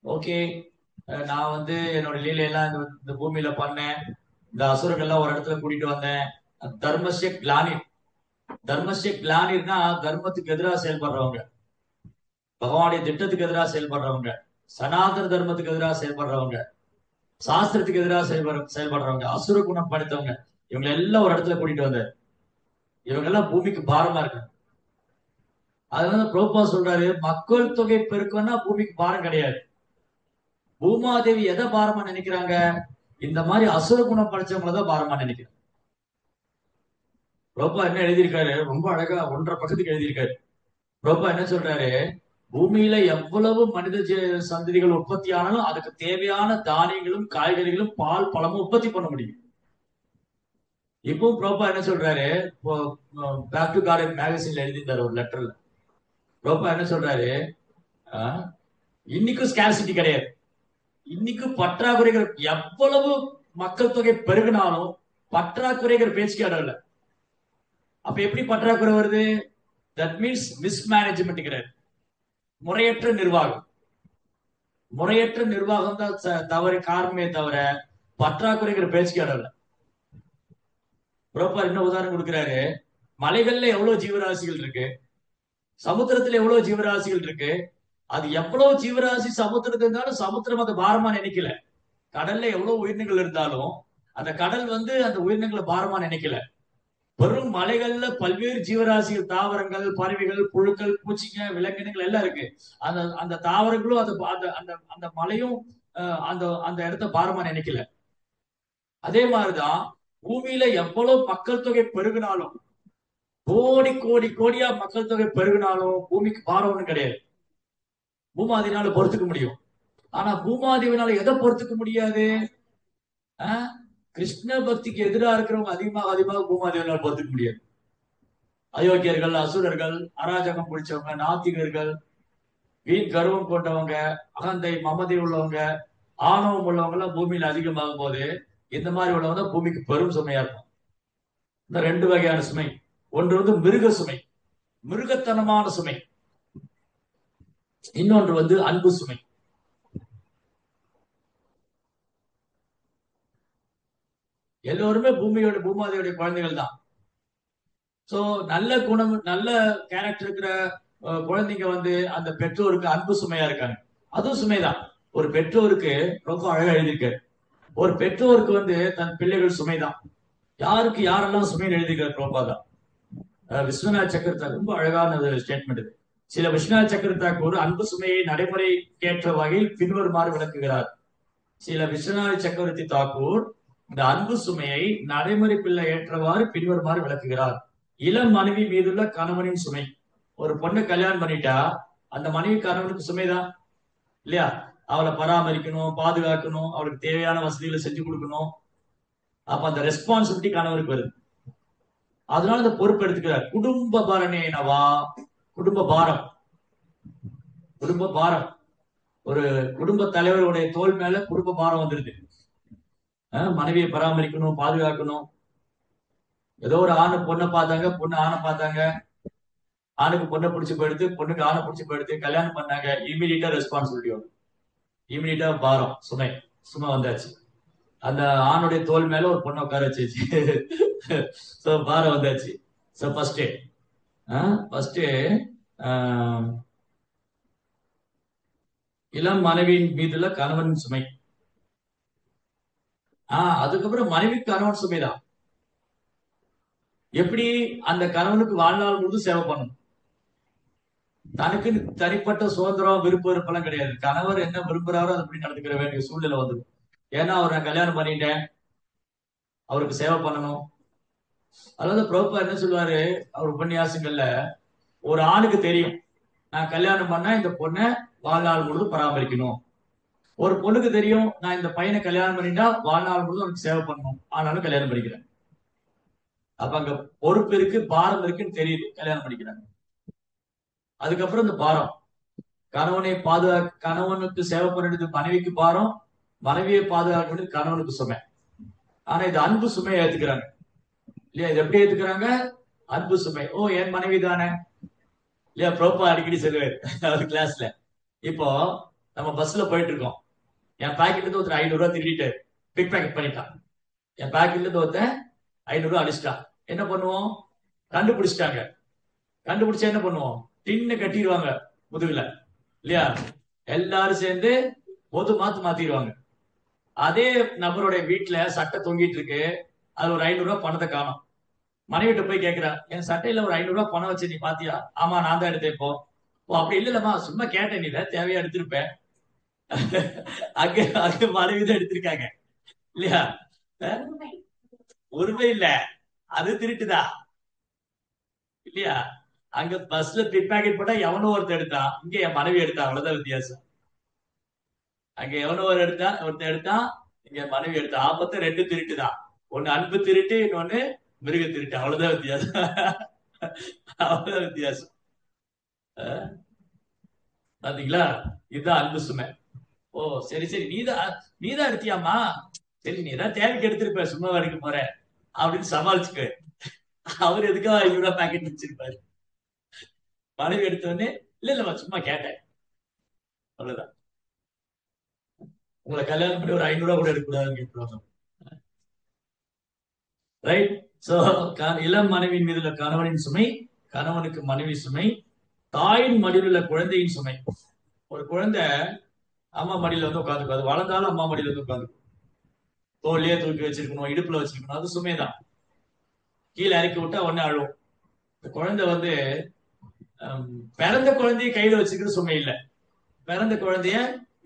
ஓகே நான் வந்து என்னோட லீலையெல்லாம் இந்த பூமியில பண்ணேன், இந்த அசுரங்கள்லாம் ஒரு இடத்துல கூட்டிட்டு வந்தேன். தர்மஸ்ய கிளானிர், தர்மஸ்ய கிளானிர்னா தர்மத்துக்கு எதிராக செயல்படுறவங்க, பகவானுடைய திட்டத்துக்கு எதிராக செயல்படுறவங்க, சனாதன தர்மத்துக்கு எதிராக செயல்படுறவங்க, சாஸ்திரத்துக்கு எதிராக செயல்படுறவங்க, அசுர குணம் படைத்தவங்க, இவங்க எல்லாம் ஒரு இடத்துல கூட்டிட்டு வந்தார். இவங்க எல்லாம் பூமிக்கு பாரமா இருக்காங்க. அதனால பிரபுபா சொல்றாரு, மக்கள் தொகை பெருக்கம்னா பூமிக்கு பாரம் கிடையாது. பூமாதேவி எதை பாரமா நினைக்கிறாங்க? இந்த மாதிரி அசுர குணம் படைச்சவங்களதான் பாரமா நினைக்கிறாங்க. பிரபுபா என்ன எழுதியிருக்காரு, ரொம்ப அழகா 1.5 பக்கத்துக்கு எழுதியிருக்காரு. பிரபுபா என்ன சொல்றாரு, பூமியில எவ்வளவு மனித சந்ததிகள் உற்பத்தி ஆனாலும் அதுக்கு தேவையான தானியங்களும் காய்கறிகளும் பால் பழமும் உற்பத்தி பண்ண முடியும். இப்பவும் பிரபுபா என்ன சொல்றாரு, பேக் டு கார்டன் மேகசின்ல எழுதியிருந்தாரு ஒரு லெட்டர்ல. பிரபுபா என்ன சொல்றாரு, இன்னைக்கும் ஸ்கேர்சிட்டி கிடையாது, இன்னைக்கும் பற்றாக்குறைகள், எவ்வளவு மக்கள் தொகை பெருகினாலும் பற்றாக்குறைகள் பேச்சுக்கு இடம் இல்லை. அப்ப எப்படி பற்றாக்குறை வருது? தட் மீன்ஸ் மிஸ்மேனேஜ்மெண்ட் கிடையாது, முறையற்ற நிர்வாகம். முறையற்ற நிர்வாகம் தான் தவறு காரணமே தவிர பற்றாக்குறைங்கிற பேச்சுக்கு இடம் இல்லை. ப்ரோப்பர் என்ன உதாரணம் கொடுக்கிறாரு, மலைகள்ல எவ்வளவு ஜீவராசிகள் இருக்கு, சமுத்திரத்துல எவ்வளவு ஜீவராசிகள் இருக்கு. அது எவ்வளவு ஜீவராசி சமுத்திரத்துல இருந்தாலும் சமுத்திரம் அந்த பாரமா நினைக்கல. கடல்ல எவ்வளவு உயிரினங்கள் இருந்தாலும் அந்த கடல் வந்து அந்த உயிரினங்களை பாரமா நினைக்கல. வெறும் மலைகள்ல பல்வேறு ஜீவராசிகள், தாவரங்கள், பறவைகள், புழுக்கள், பூச்சிங்க, விலங்கினங்கள் எல்லாம் இருக்கு. அந்த அந்த தாவரங்களும் அந்த அந்த மலையும் அந்த அந்த இடத்த பாரமா நினைக்கல. அதே மாதிரிதான் பூமியில எவ்வளவு மக்கள் தொகை பெருகினாலும், கோடி கோடி கோடியா மக்கள் தொகை பெருகினாலும் பூமிக்கு பாரம் ஒண்ணும் கிடையாது. பூமாதினால பொறுத்துக்க முடியும். ஆனா பூமாதேவினால எதை பொறுத்துக்க முடியாது? கிருஷ்ண பக்திக்கு எதிராக இருக்கிறவங்க அதிகமாக பூமாதேவினால பொறுத்துக்க முடியாது. அயோக்கியர்கள், அசுரர்கள், அராஜகம் பிடிச்சவங்க, நாத்திகர்கள், வீண் கர்வம் கொண்டவங்க, அகந்தை மமதை உள்ளவங்க, ஆணவம் உள்ளவங்க எல்லாம் பூமியில அதிகமாகும் போது இந்த மாதிரி உள்ளவங்க தான் பூமிக்கு பெரும் சுமையா இருக்கும். இந்த 2 வகையான சுமை. ஒன்று வந்து மிருக சுமை, மிருகத்தனமான சுமை. இன்னொன்று வந்து அன்பு சுமை. எல்லோருமே பூமாதையுடைய குழந்தைகள் தான். சோ நல்ல குணம், நல்ல கேரக்டர் இருக்கிற குழந்தைங்க வந்து அந்த பெற்றோருக்கு அன்பு சுமையா இருக்காங்க. அதுவும் சுமைதான். ஒரு பெற்றோருக்கு ரொம்ப அழகா எழுதியிருக்காரு. ஒரு பெற்றோருக்கு வந்து தன் பிள்ளைகள் சுமைதான். யாருக்கு யாரெல்லாம் சுமைன்னு எழுதியிருக்காரு பிரபாதா. விஸ்வநாத் சக்கரவர்த்தி ரொம்ப அழகான ஸ்டேட்மெண்ட் இது. சில விஸ்வநாத் சக்கரவர்த்தி ஒரு அன்பு சுமையை நடைமுறைக்கேற்ற வகையில் பின்வருமாறு விளக்குகிறார். சில விஸ்வநாத் சக்கரவர்த்தி தாக்கூர் இந்த அன்பு சுமையை நடைமுறைக்குள்ள ஏற்றவாறு பின்வருமாறு விளக்குகிறார். இளம் மனைவி மீதுள்ள கணவனின் சுமை. ஒரு பொண்ணு கல்யாணம் பண்ணிட்டா அந்த மனைவி கணவனுக்கு சுமைதான் இல்லையா? அவளை பராமரிக்கணும், பாதுகாக்கணும், அவளுக்கு தேவையான வசதிகளை செஞ்சு கொடுக்கணும். அப்ப அந்த ரெஸ்பான்சிபிலிட்டி கணவருக்கு வருது. அதனால அந்த பொறுப்பு எடுத்துக்கிறார். குடும்ப பரணேனவா, குடும்ப பாரம். குடும்ப பாரம், ஒரு குடும்ப தலைவருடைய தோல் மேல குடும்ப பாரம் வந்துருது. மனைவியை பராமரிக்கணும், பாதுகாக்கணும். ஏதோ ஒரு ஆணு பொண்ணை பார்த்தாங்க, பொண்ணு ஆணை பார்த்தாங்க, ஆணுக்கு பொண்ணை பிடிச்சி போயிடுது, பொண்ணுக்கு ஆணை பிடிச்சி போயிடுது, கல்யாணம் பண்ணாங்க. இமீடியட்டா ரெஸ்பான்சிபிலிட்டி வரும், இமீடியட்டா பாரம், சுமை வந்தாச்சு. அந்த ஆணுடைய தோல் மேல ஒரு பொண்ணை உட்கார வச்சு சோ பாரம் வந்தாச்சு. சோ ஃபர்ஸ்ட் இளம் மனைவியின் மீதுல கணவனின் சுமை. அதுக்கப்புறம் மனைவி கணவன் சுமைதான். எப்படி அந்த கணவனுக்கு வாழ்நாள் முழுதும் சேவை பண்ணணும். தனக்கு தனிப்பட்ட சுதந்திரம், விருப்ப வெறுப்பெல்லாம் கிடையாது. கணவர் என்ன விரும்புறாரோ அப்படி நடந்துக்கிற வேண்டிய சூழ்நிலை வந்து. ஏன்னா அவர் நான் கல்யாணம் பண்ணிட்டேன், அவருக்கு சேவை பண்ணணும். அதாவது பிரபுபா என்ன சொல்லுவாரு அவர் உபன்யாசங்கள்ல, ஒரு ஆணுக்கு தெரியும் நான் கல்யாணம் பண்ணா இந்த பொண்ணை வாழ்நாள் முழுதும் பராமரிக்கணும். ஒரு பொண்ணுக்கு தெரியும் நான் இந்த பையனை கல்யாணம் பண்ணிட்டா வாழ்நாள் முழுதும் அவனுக்கு சேவை பண்ணணும், ஆனாலும் கல்யாணம் பண்ணிக்கிறேன். அப்ப அங்க பொறுப்பு இருக்கு, பாரம் இருக்குன்னு தெரியுது, கல்யாணம் பண்ணிக்கிறாங்க. அதுக்கப்புறம் இந்த பாரம், கணவனுக்கு சேவை பண்ணிடுது மனைவிக்கு பாரம், மனைவியை பாதுகாக்க வேண்டியது கணவனுக்கு சுமை. ஆனா இது அன்பு சுமையை ஏத்துக்கிறாங்க இல்லையா? இது எப்படி ஏத்துக்கிறாங்க? அன்பு சுமை. ஓ என் மனைவி தானே இல்லையா? ப்ரோப்பா அடிக்கடி சொல்லுவாரு அவர் கிளாஸ்ல. இப்போ நம்ம பஸ்ல போயிட்டு இருக்கோம், என் பாக்கெட்ல இருந்து ஒருத்தர் 500 ரூபாய் திருடிட்டு பிக் பாக்கெட் பண்ணிட்டான். என் பாக்கெட்ல இருந்து ஒருத்தன் 500 ரூபாய் அடிச்சிட்டான். என்ன பண்ணுவோம்? கண்டுபிடிச்சிட்டாங்க. கண்டுபிடிச்சா என்ன பண்ணுவோம்? டின்னு கட்டிடுவாங்க முதுகுல இல்லையா? எல்லாரும் சேர்ந்து பொது மாத்திடுவாங்க. அதே நபருடைய வீட்டுல சட்டை தொங்கிட்டு இருக்கு, அது ஒரு 500 ரூபாய் பணத்தை காணும். மனைவிட்ட போய் கேட்கிறா, என் சட்டையில ஒரு 500 ரூபாய் பணம் வச்சு நீ பாத்தியா? ஆமா நான் தான் எடுத்தேன். இப்போ அப்படி இல்லம்மா, சும்மா கேட்டேன், நீ தேவையா எடுத்திருப்பேன். அங்க மனைவி தான் எடுத்திருக்காங்க இல்லையா? உரிமை இல்ல, அது திருட்டுதா இல்லையா? அங்க பஸ்ல பிக் பாக்கெட் போட்டா எவனோ ஒருத்தர் எடுத்தான், இங்க என் மனைவி எடுத்தா, அவ்வளவுதான் வித்தியாசம். அங்க எவனோ ஒருத்தர் எடுத்தான், இங்க மனைவி எடுத்தா. ஆபத்து 2 திருட்டுதான். ஒண்ணு அன்பு திருட்டு, இன்னொன்னு மிருக திருட்டு. அவ்வளவுதான் வித்தியாசம். அவ்வளவுதான் வித்தியாசம். பாத்தீங்களா? இதுதான் அன்பு சுமை. ஓ சரி நீதான் எடுத்தியாமா, சரி நீ தான் தேவைக்கு எடுத்திருப்ப, சும்மா எடுக்க போற அப்படின்னு சமாளிச்சுக்க. அவர் எதுக்கா 500 ரூபாய் பாக்கெட் வச்சிருப்பாரு. மனைவி எடுத்தோடனே இல்ல சும்மா கேட்டேன், அவ்வளவுதான். உங்களை கல்யாணம் பண்ணி ஒரு 500 ரூபாய் கூட எடுக்கக்கூடாதுன்னு கேட்கிறோம். ரைட். சோ இளம் மனைவியின் மீதுள்ள கணவனின் சுமை, கணவனுக்கு மனைவி சுமை, தாயின் மடியில் உள்ள குழந்தையின் சுமை. ஒரு குழந்தை அம்மா மடியில வந்து உட்காந்துக்கும், அது வளர்ந்தாலும் அம்மா மடியில வந்து உட்காந்துக்கும். தோல்லையே தூக்கி வச்சிருக்கணும், இடுப்புல வச்சிருக்கணும், அது சுமைதான். கீழே இறக்கி விட்டா உடனே அழுவும். இந்த குழந்தை வந்து பிறந்த குழந்தைய கையில வச்சுக்கிறது சுமை இல்லை, பிறந்த குழந்தைய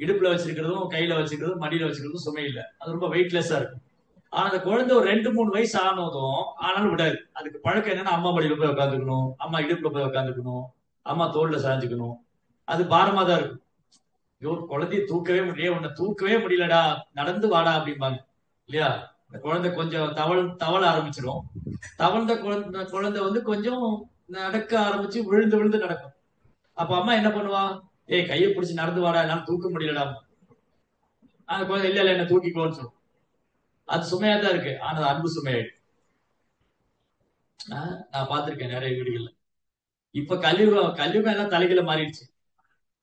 இடுப்புல வச்சிருக்கிறதும் கையில வச்சுக்கிறதும் மடியில வச்சுக்கிறதும் சுமை இல்லை. அது ரொம்ப வெயிட்லெஸ்ஸா இருக்கும். ஆனா அந்த குழந்தை ஒரு 2-3 வயசு ஆனதும் ஆனாலும் விடாது. அதுக்கு பழக்கம் என்னன்னா அம்மா மடியில போய் உட்காந்துக்கணும், அம்மா இடுப்புல போய் உட்காந்துக்கணும், அம்மா தோல்ல சாஞ்சுக்கணும். அது பாரமா தான் இருக்கும். குழந்தைய தூக்கவே முடியல, உன்னை தூக்கவே முடியலடா, நடந்து வாடா அப்படிம்பாங்க இல்லையா? இந்த குழந்தை கொஞ்சம் தவள ஆரம்பிச்சிடும். தவழ்ந்த குழந்தை வந்து கொஞ்சம் நடக்க ஆரம்பிச்சு விழுந்து நடக்கும். அப்ப அம்மா என்ன பண்ணுவா? ஏய் கையை பிடிச்சி நடந்து வாடா, என்னால தூக்க முடியலடா. அந்த குழந்தை இல்ல இல்ல என்ன தூக்கிக்கோன்னு சொல்லும். அது சுமையா தான் இருக்கு, ஆனா அது அன்பு சுமையாயிடுச்சு. நான் பார்த்திருக்கேன் நிறைய வீடுகள்ல. இப்ப கலியுகம் எல்லாம் தலைகீழ மாறிடுச்சு.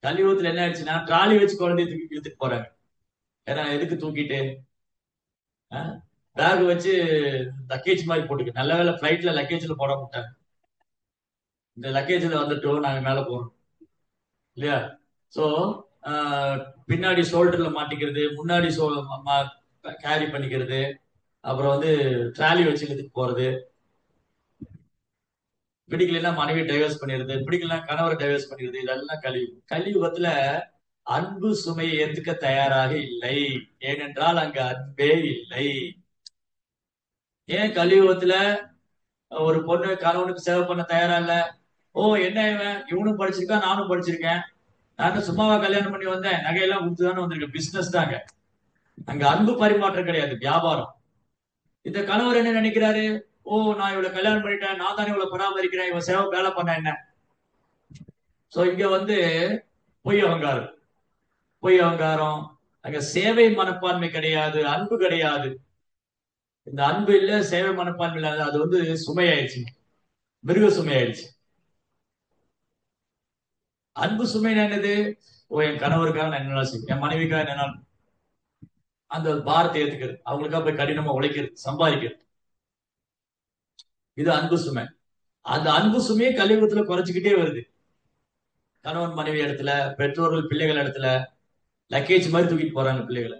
கலியுகத்துல என்ன ஆயிடுச்சுன்னா ட்ராலி வச்சு குழந்தைய தூக்கி இழுத்துட்டு போறாங்க. ஏன்னா எதுக்கு தூக்கிட்டு பேக் வச்சு லக்கேஜ் மாதிரி போட்டுக்கு. நல்ல வேலை பிளைட்ல லக்கேஜ்ல போட மாட்டாங்க. இந்த லக்கேஜ்ல வந்துட்டோம் நாங்க மேல போறோம் இல்லையா. சோ பின்னாடி ஷோல்டர்ல மாட்டிக்கிறது, முன்னாடி கேரி பண்ணிக்கிறது, அப்புறம் வந்து ட்ராலி வச்சு இழுத்துட்டு போறது. பிடிக்கலன்னா மனைவி டைவர்ஸ் பண்ணிடுறது, பிடிக்கலாம் கணவரை டைவர்ஸ் பண்ணிடுறது. இதெல்லாம் கலியுகத்துல அன்பு சுமையை ஏத்துக்க தயாராக இல்லை. ஏனென்றால் அங்க அன்பே இல்லை. ஏன் கலியுகத்துல ஒரு பொண்ணு கணவனுக்கு சேவை பண்ண தயாரா இல்ல? ஓ என்ன இவனும் படிச்சிருக்கான் நானும் படிச்சிருக்கேன், நான் சும்மாவா கல்யாணம் பண்ணி வந்தேன், நகையெல்லாம் கொடுத்துதானே வந்திருக்கேன். பிசினஸ் தாங்க. அங்க அன்பு பரிமாற்றம் கிடையாது, வியாபாரம். இந்த கணவர் என்ன நினைக்கிறாரு? ஓ நான் இவ்வளவு கல்யாணம் பண்ணிட்டேன், நான் தானே இவ்வளவு பராமரிக்கிறேன், இவன் சேவை வேலை பண்ண என்ன. சோ இங்க வந்து பொய் அகங்காரம், பொய் அகங்காரம். அங்க சேவை மனப்பான்மை கிடையாது, அன்பு கிடையாது. இந்த அன்பு இல்ல, சேவை மனப்பான்மை இல்லாத, அது வந்து சுமையாயிடுச்சு, மிருக சுமையாயிடுச்சு. அன்பு சுமை என்னது? ஓ என் கணவருக்காக நான் என்ன செய்வேன், என் மனைவிக்காக என்ன, அந்த பாரத்தை ஏத்துக்கிறது, அவங்களுக்காக போய் கடினமா உழைக்கிறது, சம்பாதிக்கிறது. இது அன்பு சுமை. அந்த அன்பு சுமையை கலியுகத்துல குறைச்சிக்கிட்டே வருது. கணவன் மனைவி இடத்துல, பெற்றோர்கள் பிள்ளைகள் இடத்துல லக்கேஜ் மாதிரி தூக்கிட்டு போறாங்க பிள்ளைகளை.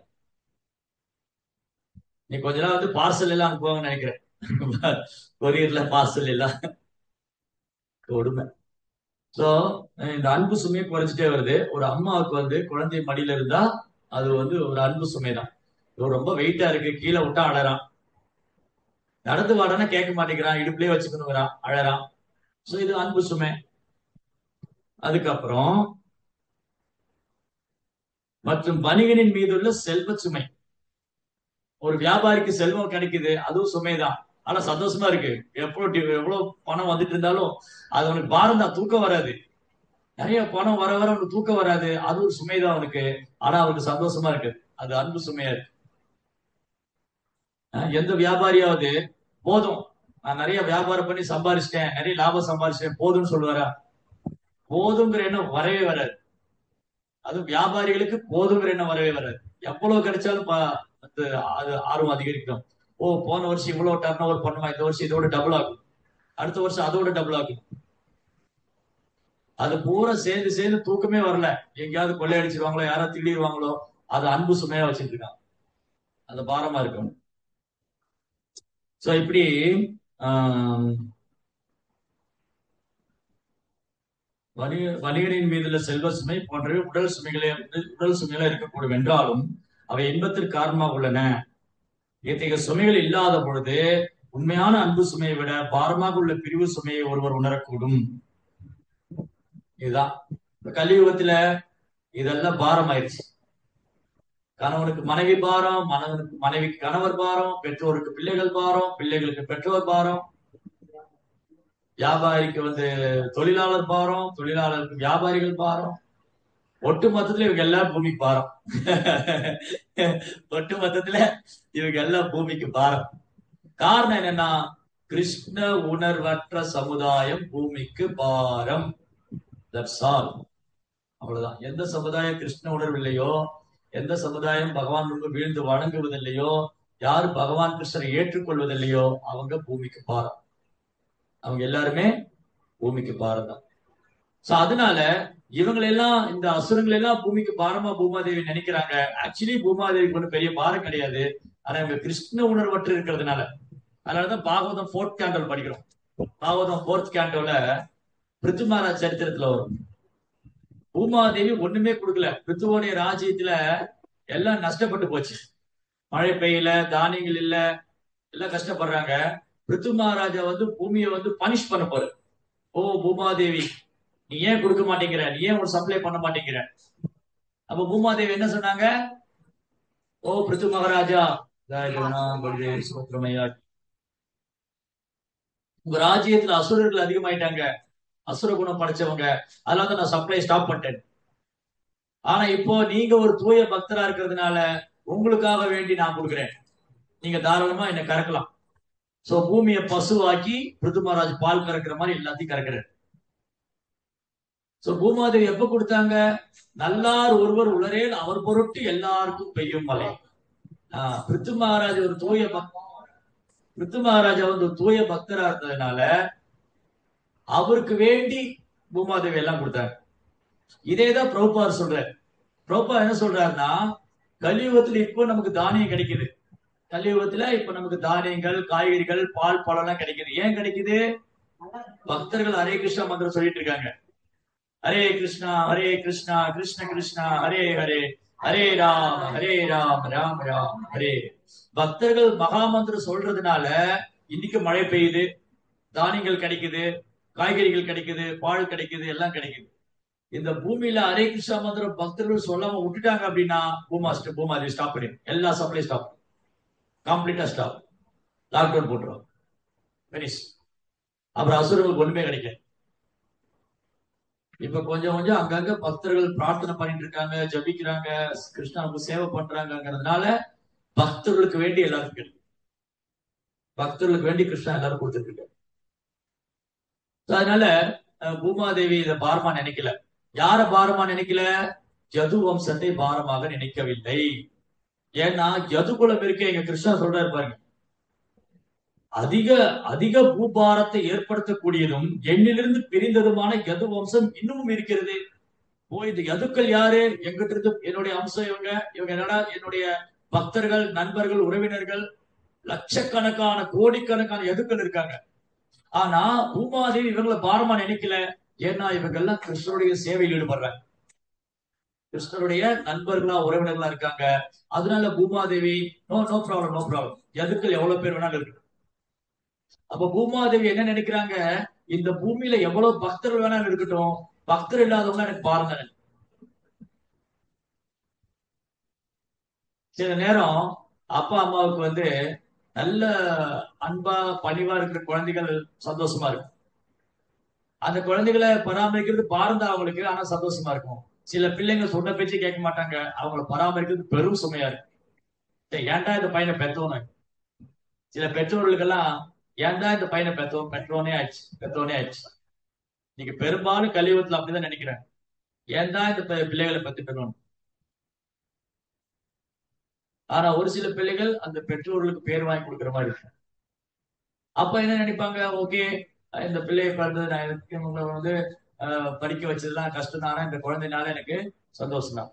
நீ கொஞ்ச நாள் வந்து பார்சல் எல்லாம் அனுப்புவாங்கன்னு நினைக்கிறேன், கொரியர்ல பார்சல் எல்லாம் கொடுமை. சோ இந்த அன்பு சுமையை குறைச்சிட்டே வருது. ஒரு அம்மாவுக்கு வந்து குழந்தை மடியில இருந்தா அது வந்து ஒரு அன்பு சுமை தான். ரொம்ப வெயிட்டா இருக்கு, கீழே விட்டா அழறான், நடந்து வாடானா கேட்க மாட்டேங்கிறான், இடுப்புலயே வச்சுக்கணுங்கிறான், அழறான். சோ இது அன்பு சுமை. அதுக்கப்புறம் மற்றும் வணிகனின் மீது உள்ள செல்வ சுமை. ஒரு வியாபாரிக்கு செல்வம் கிடைக்குது, அதுவும் சுமைதான், ஆனா சந்தோஷமா இருக்கு. எவ்வளவு பணம் வந்துட்டு இருந்தாலும் அது அவனுக்கு பாரம் தான், தூக்கம் வராது. நிறைய பணம் வர வர அவனுக்கு தூக்கம் வராது, அது ஒரு சுமைதான் அவனுக்கு, ஆனா அவனுக்கு சந்தோஷமா இருக்கு. அது அன்பு சுமையா இருக்கு. எந்த வியாபாரியாவது போதும் நான் நிறைய வியாபாரம் பண்ணி சம்பாதிச்சிட்டேன், நிறைய லாபம் சம்பாதிச்சிட்டேன் போதும்னு சொல்லுவாரா? போதுங்கிற எண்ணம் வரவே வராது. அது வியாபாரிகளுக்கு போதுங்கிற எண்ணம் வரவே வராது. எவ்வளவு கிடைச்சாலும் அது ஆர்வம் அதிகரிக்கும். ஓ போன வருஷம் இவ்வளவு டர்ன் ஓவர் பண்ணுவான், இந்த வருஷம் இதோட டபுள் ஆகும், அடுத்த வருஷம் அதோட டபுள் ஆகும். அது பூரா சேர்ந்து சேர்ந்து தூக்கமே வரல, எங்கேயாவது கொள்ளையடிச்சிருவாங்களோ, யாராவது திடீருவாங்களோ, அது அன்பு சுமையா வச்சுட்டு இருக்கான், அது பாரமா இருக்கும். சோ இப்படி வணிகரின் மீதுள்ள செல்வ சுமை போன்றவை உடல் சுமைகளே இருக்கக்கூடும் என்றாலும் அவை இன்பத்திற்கு காரணமாக உள்ளன. இத்தகைய சுமைகள் இல்லாத பொழுது உண்மையான அன்பு சுமையை விட பாரமாக உள்ள பிரிவு சுமையை ஒருவர் உணரக்கூடும். இதுதான் கலியுகத்துல இதெல்லாம் பாரம் ஆயிடுச்சு. கணவனுக்கு மனைவி பாரம், மனைவிக்கு கணவர் பாரம், பெற்றோருக்கு பிள்ளைகள் பாரம், பிள்ளைகளுக்கு பெற்றோர் பாரம், வியாபாரிக்கு வந்து தொழிலாளர் பாரம், தொழிலாளருக்கு வியாபாரிகள் பாரம். ஒட்டு மொத்தத்துல இவங்க எல்லாம் பூமிக்கு பாரம். ஒட்டு மொத்தத்துல இவங்க எல்லாம் பூமிக்கு பாரம். காரணம் என்னன்னா கிருஷ்ண உணர்வற்ற சமுதாயம் பூமிக்கு பாரம். That's all. அவ்வளவுதான். எந்த சமுதாயம் கிருஷ்ண உணர்வு இல்லையோ, எந்த சமுதாயம் பகவான் முன்பு வீழ்ந்து வணங்குவதில்லையோ, யாரு பகவான் கிருஷ்ணரை ஏற்றுக்கொள்வதில்லையோ அவங்க பூமிக்கு பாரம். அவங்க எல்லாருமே பூமிக்கு பாரம் தான். சோ அதனால இவங்களெல்லாம், இந்த அசுரங்கள் எல்லாம் பூமிக்கு பாரமா பூமாதேவி நினைக்கிறாங்க. ஆக்சுவலி பூமாதேவிக்கு ஒன்றும் பெரிய பாரம் கிடையாது. ஆனா இவங்க கிருஷ்ண உணர்வற்று இருக்கிறதுனால. அதனாலதான் பாகவதம் 4th கேண்டோல படிக்கிறோம். பாகவதம் 4th கேண்டோல பிருத்து மகாராஜ் சரித்திரத்துல வரும். பூமாதேவி ஒண்ணுமே கொடுக்கல. பிருத்துவோடைய ராஜ்யத்துல எல்லாம் நஷ்டப்பட்டு போச்சு, மழை பெய்யல, தானியங்கள் இல்ல, எல்லாம் கஷ்டப்படுறாங்க. பிருத்து மகாராஜா வந்து பூமியை வந்து பனிஷ் பண்ண போற. ஓ பூமாதேவி நீ ஏன் கொடுக்க மாட்டேங்கிற, நீ ஏன் ஒரு சப்ளை பண்ண மாட்டேங்கிற? அப்ப பூமாதேவி என்ன சொன்னாங்க? ஓ பிருத்து மகாராஜா, உங்க ராஜ்யத்துல அசுரர்கள் அதிகமாயிட்டாங்க, அசுர குணம் படைச்சவங்க, அதனால நான் சப்ளை ஸ்டாப் பண்ணிட்டேன். ஆனா இப்போ நீங்க ஒரு தூய பக்தரா இருக்கிறதுனால உங்களுக்காக வேண்டி நான் கொடுக்குறேன், நீங்க தாராளமா என்ன கறக்கலாம். சோ பூமியை பசுவாக்கி பிருது மகாராஜ் பால் கறக்கிற மாதிரி எல்லாத்தையும் கறக்குறாரு. சோ பூமாதேவி எப்ப கொடுத்தாங்க? நல்லார் ஒருவர் உளரேல் அவர் பொருட்டு எல்லாருக்கும் பெய்யும் மழை. பிருத்து மகாராஜ் ஒரு தூய பிருத்து மகாராஜா வந்து தூய பக்தரா இருந்ததுனால அவருக்கு வேண்டி பூமாதேவி எல்லாம் கொடுத்தாங்க. இதேதான் பிரபுபார் சொல்றாரு. பிரபுபார் என்ன சொல்றாருன்னா, கலியுகத்துல இப்போ நமக்கு தானியம் கிடைக்குது. கலியுகத்துல இப்ப நமக்கு தானியங்கள், காய்கறிகள், பால், பழம் எல்லாம் கிடைக்குது. ஏன் கிடைக்குது? பக்தர்கள் ஹரே கிருஷ்ணா மந்திரம் சொல்லிட்டு இருக்காங்க. ஹரே கிருஷ்ணா கிருஷ்ண கிருஷ்ணா ஹரே ஹரே, ஹரே ராம் ராம் ராம் ஹரே. பக்தர்கள் மகாமந்திரம் சொல்றதுனால இன்னைக்கு மழை பெய்யுது, தானியங்கள் கிடைக்குது, காய்கறிகள் கிடைக்குது, பால் கிடைக்குது, எல்லாம் கிடைக்குது. இந்த பூமியில ஹரே கிருஷ்ணா மந்திரம் பக்தர்கள் சொல்லாம விட்டுட்டாங்க அப்படின்னா பூமாதேவி ஸ்டாப் பண்ணி எல்லா சப்ளை ஸ்டாப், கம்ப்ளீட்டா ஸ்டாப், லாக்டவுன் போட்டுருவோம், பினிஷ். அப்புறம் அசுரங்களுக்கு ஒண்ணுமே கிடைக்கும். இப்ப கொஞ்சம் கொஞ்சம் அங்கங்க பக்தர்கள் பிரார்த்தனை பண்ணிட்டு இருக்காங்க, ஜபிக்கிறாங்க, கிருஷ்ணாவுக்கு சேவை பண்றாங்கிறதுனால பக்தர்களுக்கு வேண்டி எல்லாரும் கிடைக்கும். பக்தர்களுக்கு வேண்டி கிருஷ்ணா எல்லாரும் கொடுத்துட்டு இருக்காரு. அதனால பூமாதேவி இதை பாரமா நினைக்கல. யார பாரமா நினைக்கல? யது வம்சத்தை பாரமாக நினைக்கவில்லை. ஏன்னா யதுகுலம் இருக்கு, எங்க கிருஷ்ணா சொல்றாரு பாருங்க, அதிக அதிக பூபாரத்தை ஏற்படுத்தக்கூடியதும் எண்ணிலிருந்து பிரிந்ததுமான யது வம்சம் இன்னமும் இருக்கிறது. இந்த யதுக்கள் யாரு? எங்கிட்ட இருந்து என்னுடைய அம்சம் இவங்க என்னடா என்னுடைய பக்தர்கள், நண்பர்கள், உறவினர்கள், லட்சக்கணக்கான கோடிக்கணக்கான யதுக்கள் இருக்காங்க. ஆனா பூமாதேவி இவங்களை பாரமா நினைக்கல. ஏன்னா இவங்க எல்லாம் கிருஷ்ணருடைய சேவையில் ஈடுபடுறாங்க, கிருஷ்ணருடைய நண்பர்களா உறவினர்களா இருக்காங்க. அதனால பூமாதேவி நோ ப்ராப்ளம், யதுக்கள் எவ்வளவு பேர் வேணாலும் இருக்கு. அப்ப பூமாதேவி என்ன நினைக்கிறாங்க? இந்த பூமியில எவ்வளவு பக்தர்கள் வேணாலும் இருக்கட்டும், பக்தர் இல்லாதவங்க எனக்கு பாருங்க. சில நேரம் அப்பா அம்மாவுக்கு வந்து நல்ல அன்பா பணிவா இருக்கிற குழந்தைகள் சந்தோஷமா இருக்கும். அந்த குழந்தைகளை பராமரிக்கிறது பாரம் தான் அவங்களுக்கு, ஆனா சந்தோஷமா இருக்கும். சில பிள்ளைங்க சொன்ன பேச்சு கேட்க மாட்டாங்க, அவங்களை பராமரிக்கிறது பெரும் சுமையா இருக்கு. ஏன்டா இந்த பையனை பெற்றோன்னு. சில பெற்றோர்களுக்கெல்லாம் ஏன்டா இந்த பையனை பெற்றோனே ஆயிடுச்சு. நீங்க பெரும்பாலும் கலியுகத்துல அப்படிதான் நினைக்கிறேன், ஏன்டா இந்த பிள்ளைகளை பத்தி பெறணும். ஆனா ஒரு சில பிள்ளைகள் அந்த பெற்றோர்களுக்கு பேர் வாங்கி கொடுக்குற மாதிரி இருக்கு. அப்ப என்ன நினைப்பாங்க, ஓகே இந்த பிள்ளையை பிறந்தது நான் வந்து படிக்க வச்சதுலாம் கஷ்டம் தான், இந்த குழந்தைனால எனக்கு சந்தோஷம் தான்,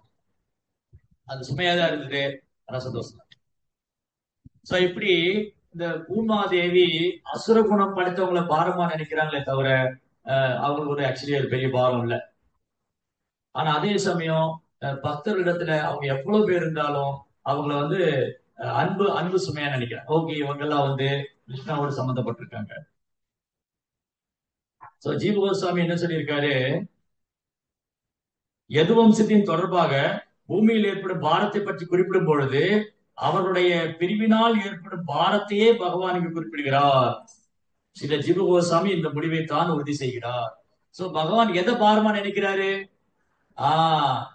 அது சுமையாதான் இருந்தது, ஆனா சந்தோஷம் தான். சோ இப்படி இந்த பூமாதேவி அசுர குணம் படைத்தவங்களை பாரமா நினைக்கிறாங்களே தவிர அவங்களுக்கு ஒரு ஆக்சுவலி ஒரு பெரிய பாரம் இல்லை. ஆனா அதே சமயம் பக்தர்களிடத்துல அவங்க எவ்வளவு பேர் இருந்தாலும் அவங்கள வந்து அன்பு சுமையா நினைக்கிறாங்க. ஓகே இவங்க எல்லாம் வந்து கிருஷ்ணாவோடு சம்பந்தப்பட்டிருக்காங்க. சோ ஜீவ கோஸ்வாமி என்ன சொல்லியிருக்காரு, யது வம்சத்தின் தொடர்பாக பூமியில் ஏற்படும் பாரத்தை பற்றி குறிப்பிடும் பொழுது அவருடைய பிரிவினால் ஏற்படும் பாரத்தையே பகவானுக்கு குறிப்பிடுகிறார். சில ஜீவ கோஸ்வாமி இந்த முடிவை தான் உறுதி செய்கிறார். சோ பகவான் எதை பாரமா நினைக்கிறாரு?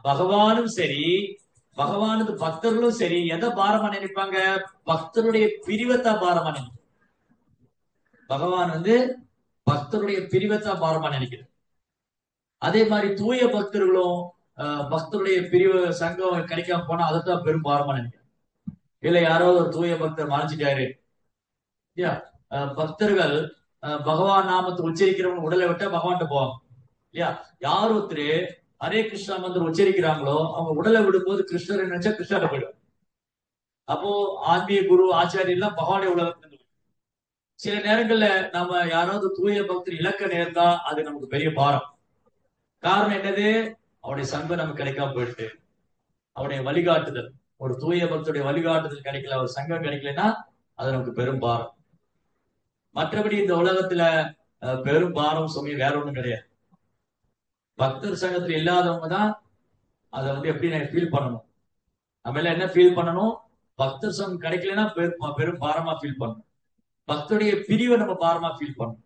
பகவானும் சரி, பகவானுக்கு பக்தர்களும் சரி எதை பாரமா நினைப்பாங்க? பக்தருடைய பிரிவைத்தான் பாரமா நினைப்பாங்க. பகவான் வந்து பக்தருடைய பிரிவைத்தான் பாரமா நினைக்கிறார். அதே மாதிரி தூய பக்தர்களும் பக்தருடைய பிரிவு சங்கம் கிடைக்காம போனா அதைத்தான் பெரும் பாரமா நினைக்கிறார். இல்ல யாரோ ஒரு தூய பக்தர் மறைஞ்சிட்டாரு, பக்தர்கள் பகவான் நாமத்தை உச்சரிக்கிறவங்க உடலை விட்டா பகவான்கிட்ட போவாங்க இல்லையா. யார் ஒருத்தர் ஹரே கிருஷ்ணா மந்திரம் உச்சரிக்கிறாங்களோ அவங்க உடலை விடும்போது கிருஷ்ணர் நினைச்சா கிருஷ்ணரை போயிடும். அப்போ ஆன்மீக குரு ஆச்சாரிய எல்லாம் பகவானுடைய உலகத்துல. சில நேரங்கள்ல நம்ம யாராவது தூய பக்தர் இலக்க நேர்ந்தா அது நமக்கு பெரிய பாரம். காரணம் என்னது? அவருடைய சங்கம் நமக்கு கிடைக்காம போயிடுது. அவருடைய வழிகாட்டுதல், ஒரு தூய பக்தருடைய வழிகாட்டுதல் கிடைக்கல, ஒரு சங்கம் கிடைக்கலன்னா அது நமக்கு பெரும் பாரம். மற்றபடி இந்த உலகத்துல பெரும் பாரம் சுமை வேற ஒண்ணும் கிடையாது. பக்தர் சங்கத்துல இல்லாதவங்க தான் அதை வந்து எப்படி நான் ஃபீல் பண்ணணும். நம்ம எல்லாம் என்ன ஃபீல் பண்ணணும்? பக்தர் சங்கம் கிடைக்கலன்னா பெரும் பாரமா ஃபீல் பண்ணணும். பக்தருடைய பிரிவை நம்ம பாரமா ஃபீல் பண்ணணும்.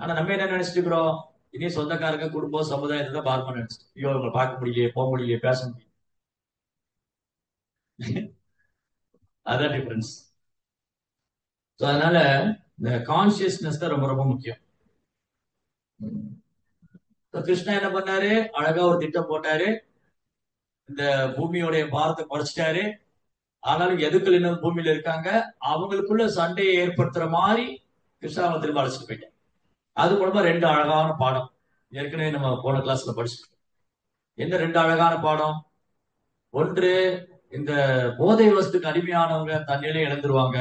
ஆனா நம்ம என்ன நினைச்சிட்டு இருக்கிறோம்? இனி சொந்தக்காரங்க குடும்பம் சமுதாயத்தை தான் பார்ப்போம் நினைச்சு, ஐயோ இவங்களை பார்க்க முடியலையே, போக முடியலையே, பேச முடியல. அதான் டிஃபரன்ஸ். அதனால இந்த கான்சியஸ்னஸ் தான் ரொம்ப ரொம்ப முக்கியம். கிருஷ்ணா என்ன பண்ணாரு, அழகா ஒரு திட்டம் போட்டாரு, இந்த பூமியோடைய பாரத்தை குறைச்சிட்டாரு. ஆனாலும் எதுக்கள் இன்னும் பூமியில இருக்காங்க, அவங்களுக்குள்ள சண்டையை ஏற்படுத்துற மாதிரி கிருஷ்ணாவை திரும்ப அழைச்சிட்டு போயிட்டேன். அது மூலமா 2 அழகான பாடம் ஏற்கனவே நம்ம போன கிளாஸ்ல படிச்சுட்டோம். என்ன 2 அழகான பாடம்? ஒன்று, இந்த போதை வஸ்துக்கு அடிமையானவங்க தண்ணியிலே இழந்துருவாங்க.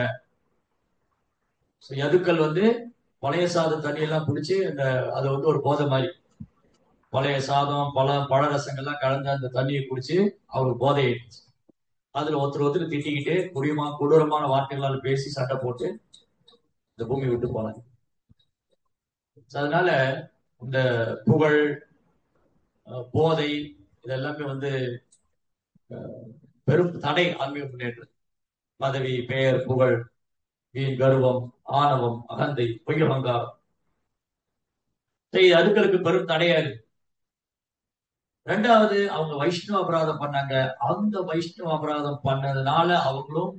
எதுக்கள் பழைய சாத தண்ணியெல்லாம் குடிச்சு அது ஒரு போதை மாதிரி, பழைய சாதம் பழ ரசங்கள்லாம் கலந்த அந்த தண்ணியை குடிச்சு அவருக்கு போதை ஆயிடுச்சு. அதுல ஒருத்தர் திட்டிக்கிட்டு கொடூரமான வார்த்தைகளால் பேசி சண்டை போட்டு இந்த பூமி விட்டு போனாங்க. அதனால இந்த புகழ், போதை இதெல்லாமே பெரும் தடை ஆன்மீக முன்னேற்றம். பதவி, பெயர், புகழ், வீண் கர்வம், ஆணவம், அகந்தை, பொய்யலங்காரம், அதுக்களுக்கு பெரும் தடையா இருக்கு. 2வது, அவங்க வைஷ்ணவ அபராதம் பண்ணாங்க. அந்த வைஷ்ணவ அபராதம் பண்ணதுனால அவங்களும்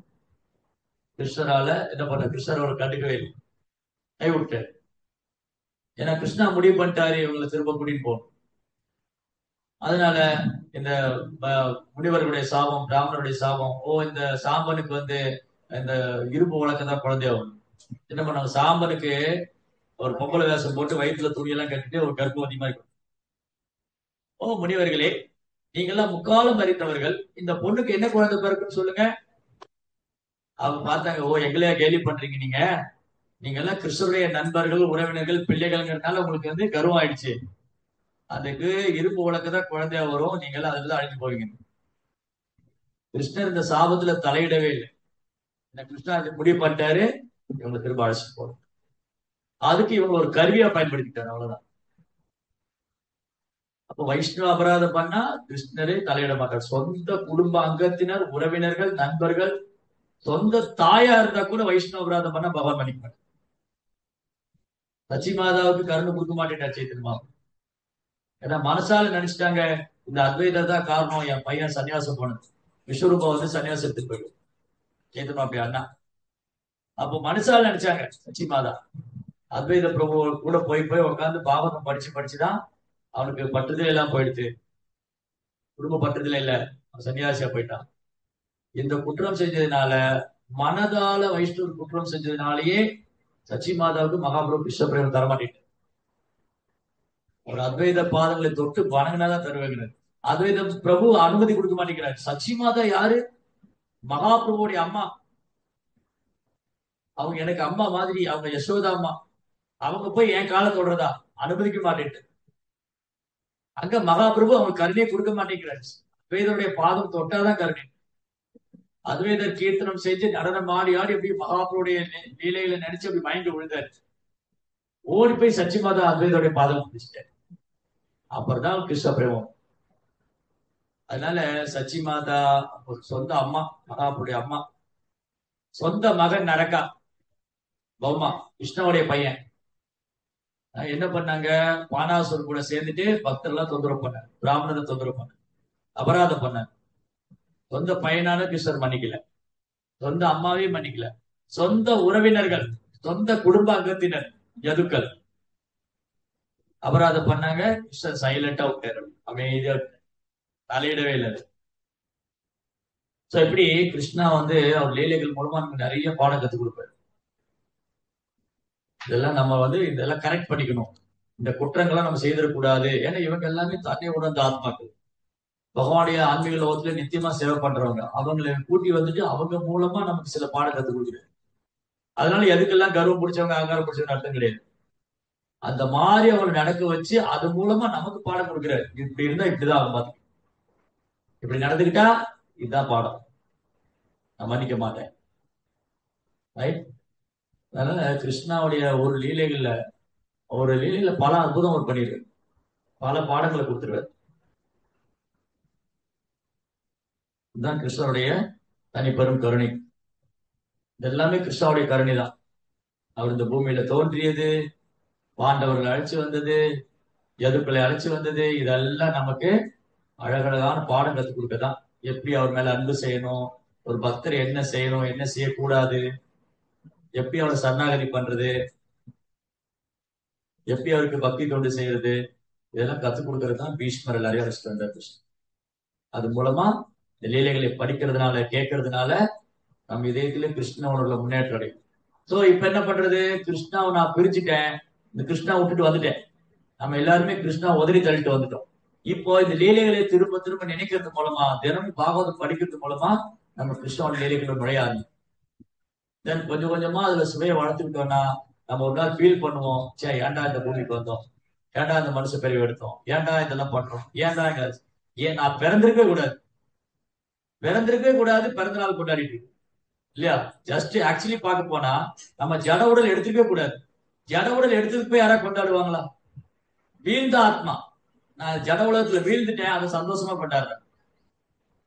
கிருஷ்ணரால என்ன பண்ண, கிருஷ்ணரோட கண்டுக்கவே இல்லை, கைவிட்டாரு. ஏன்னா கிருஷ்ணா முடிவு பண்ணிட்டாரு இவங்களை திரும்ப கூட்டிட்டு போகணும். அதனால இந்த முனிவர்களுடைய சாபம், பிராமணருடைய சாபம், இந்த சாம்பனுக்கு இந்த இரும்பு வழக்கதான் குழந்தையாகும். என்ன பண்ணாங்க, சாம்பனுக்கு ஒரு பொம்பளை வேஷம் போட்டு வயிற்றுல துணியெல்லாம் கட்டிட்டு ஒரு கர்ப்பவதி மாதிரி. முனிவர்களே, நீங்கெல்லாம் முக்காலம் அறிந்தவர்கள், இந்த பொண்ணுக்கு என்ன குழந்தை பிறக்குன்னு சொல்லுங்க. அவங்க பார்த்தாங்க, எங்களையா கேலி பண்றீங்க, நீங்க எல்லாம் கிருஷ்ணருடைய நண்பர்கள், உறவினர்கள், பிள்ளைகள்ங்கிறதுனால உங்களுக்கு கர்வம் ஆயிடுச்சு. அதுக்கு இரும்பு வழக்கதான் குழந்தையா வரும், நீங்க எல்லாம் அதுலதான் அழிஞ்சு போவீங்க. கிருஷ்ணர் இந்த சாபத்துல தலையிடவே இல்லை. கிருஷ்ணா முடிவு பண்ணிட்டாரு இவங்களை திரும்ப அழைச்சிட்டு போறோம். அதுக்கு இவங்க ஒரு கருவியா பயன்படுத்திட்டாரு, அவ்வளவுதான். அப்ப வைஷ்ணவ அபராதம் பண்ணா கிருஷ்ணரே தலையிட மாட்டார். சொந்த குடும்ப அங்கத்தினர், உறவினர்கள், நண்பர்கள், சொந்த தாயா இருந்தா கூட வைஷ்ணவ அபராதம் பண்ணா பகவான் மன்னிப்பார். சச்சி மாதாவுக்கு கருணை கொடுக்க மாட்டேன் சைத்தன்மா. ஏன்னா மனசால நினைச்சிட்டாங்க இந்த அத்வைதா தான் காரணம், என் பையன் சன்னியாசம் போனது, விஸ்வரூபா சன்னியாசம் எடுத்துட்டு போயிடும் சைத்தன்மா அப்படி அண்ணா. அப்போ மனசால நினைச்சாங்க சச்சி மாதா. அத்வைத பிரபு கூட போய் உட்காந்து பாவகம் படிச்சுதான் அவனுக்கு பற்றுதல் எல்லாம் போயிடுது, குடும்ப பற்றுதல் இல்ல, சன்னியாசியா போயிட்டான். இந்த குற்றம் செஞ்சதுனால, மனதால வைஷ்ணவ குற்றம் செஞ்சதுனாலேயே சச்சி மாதாவுக்கு மகாபிரபு கிருஷ்ணபிரேமம் தரமாட்டேன். ஒரு அத்வைத பாதங்களை தொட்டு வணங்கினாதான் தருவேங்கிறார். அத்வைத பிரபு அனுமதி கொடுக்க மாட்டேங்கிறார். சச்சி மாதா யாரு? மகாபிரபுடைய அம்மா. அவங்க எனக்கு அம்மா மாதிரி, அவங்க யசோதா அம்மா. அவங்க போய் என் காலை தொடர்றதா? அனுமதிக்க மாட்டேன். அங்க மகாபிரபு அவங்க கருணையை கொடுக்க மாட்டேங்கிறார். அத்வைதருடைய பாதம் தொட்டாதான் கருணை. அத்வைதர் கீர்த்தனம் செஞ்சு நடனம் ஆடி அப்படி மகாபிரபுடைய லீலையில நினைச்சு அப்படி மயங்கி விழுந்தாரு. ஓடி போய் சச்சி மாதா அத்வைதருடைய பாதம் பிடிச்சிட்டாரு. அப்புறம்தான் கிருஷ்ண பிரேமம். அதனால சச்சி மாதா ஒரு சொந்த அம்மா, மகாபிரபுடைய அம்மா. சொந்த மகன் நரக்கா பௌமா, கிருஷ்ணனுடைய பையன், என்ன பண்ணாங்க, பானாசுரன் கூட சேர்ந்துட்டு பக்தர்லாம் தொந்தரவு பண்ணாங்க, பிராமணரை தொந்தரவு பண்ணாங்க, அபராதம் பண்ணாங்க. சொந்த பையனான கிருஷ்ணர் மன்னிக்கல, சொந்த அம்மாவையும் மன்னிக்கல, சொந்த உறவினர்கள், சொந்த குடும்ப அங்கத்தினர் யதுக்கள் அபராதம் பண்ணாங்க. கிருஷ்ணர் சைலண்டா விட்டாரு, அமைதியா தலையிடவே இல்லை. இப்படி கிருஷ்ணா அவர் லீலைகள் மூலமா நமக்கு நிறைய பாடம் கத்துக் கொடுப்பாரு. இதெல்லாம் நம்ம இதெல்லாம் கரெக்ட் பண்ணிக்கணும். இந்த குற்றங்கள்லாம் நம்ம செய்திடக்கூடாது. ஏன்னா இவங்க எல்லாமே தன்னை உணர்ந்த ஆத்மாக்கள், பகவானுடைய ஆன்மீக லோகத்துல நித்தியமா சேவை பண்றவங்க. அவங்களை கூட்டி அவங்க மூலமா நமக்கு சில பாடம் கத்துக் கொடுக்குறாரு. அதனால எதுக்கெல்லாம் கர்வம் பிடிச்சவங்க, அகங்காரம் பிடிச்சவங்க அர்த்தம் கிடையாது. அந்த மாதிரி அவங்களை நடக்க வச்சு அது மூலமா நமக்கு பாடம் கொடுக்குறாரு. இப்படி இருந்தா இப்படிதான் அவங்க பார்த்து, இப்படி நடந்துக்கிட்டா இதுதான் பாடம், நான் மன்னிக்க மாட்டேன். ரைட்? அதனால கிருஷ்ணாவுடைய ஒரு லீலைகள்ல பல அற்புதம் அவர் பண்ணிடுறாரு, பல பாடங்களை கொடுத்துருவார். இதுதான் கிருஷ்ணனுடைய தனி பெரும் கருணை. இதெல்லாமே கிருஷ்ணாவுடைய கருணை தான். அவர் இந்த பூமியில தோன்றியது, பாண்டவர்கள் அழைச்சு வந்தது, எதுக்குள்ள அழைச்சு வந்தது? இதெல்லாம் நமக்கு அழகழகான பாடம் கற்றுக் கொடுக்கதான். எப்படி அவர் மேல அன்பு செய்யணும், ஒரு பக்தர் என்ன செய்யணும், என்ன செய்யக்கூடாது, எப்படி அவரை சரணாகதி பண்றது, எப்படி அவருக்கு பக்தி தொண்டு செய்யறது, இதெல்லாம் கத்துக் கொடுக்கறது தான் பீஷ்மர் எல்லாரையும் அழைச்சிட்டு வந்தார் கிருஷ்ணன். அது மூலமா இந்த லீலைகளை படிக்கிறதுனால, கேட்கறதுனால நம்ம இதயத்திலே கிருஷ்ண உணர்வுல முன்னேற்றம் அடையும். சோ இப்ப என்ன பண்றது? கிருஷ்ணாவை நான் பிரிச்சுட்டேன், இந்த கிருஷ்ணா விட்டுட்டு வந்துட்டேன். நம்ம எல்லாருமே கிருஷ்ணா உதறி தள்ளிட்டு வந்துட்டோம். இப்போ இந்த லீலைகளை திரும்ப திரும்ப நினைக்கிறது மூலமா, தினமும் பாகவதம் படிக்கிறது மூலமா நம்ம கிருஷ்ணாவோட லீலைகளை நுழையாது. தென் கொஞ்சம் கொஞ்சமா அதுல சுவையை வளர்த்துக்கிட்டோம்னா நம்ம ஒரு நாள் ஃபீல் பண்ணுவோம், சே ஏன்டா இந்த பூமிக்கு வந்தோம், ஏன்டா இந்த மனுஷ பிறவி எடுத்தோம், ஏன்டா இதெல்லாம் பண்றோம், ஏன்டா ஏன் நான் பிறந்திருக்கவே கூடாது, பிறந்திருக்கவே கூடாது, பிறந்த நாள் கொண்டாடிட்டு இருக்கு இல்லையா? ஜஸ்ட் ஆக்சுவலி பார்க்க போனா நம்ம ஜட உடல் எடுத்துக்கவே கூடாது. ஜட உடல் எடுத்துட்டு போய் யாராவது கொண்டாடுவாங்களா? வீழ்ந்த ஆத்மா, நான் ஜட உலகத்துல வீழ்ந்துட்டேன், அதை சந்தோஷமா கொண்டாடுறேன்.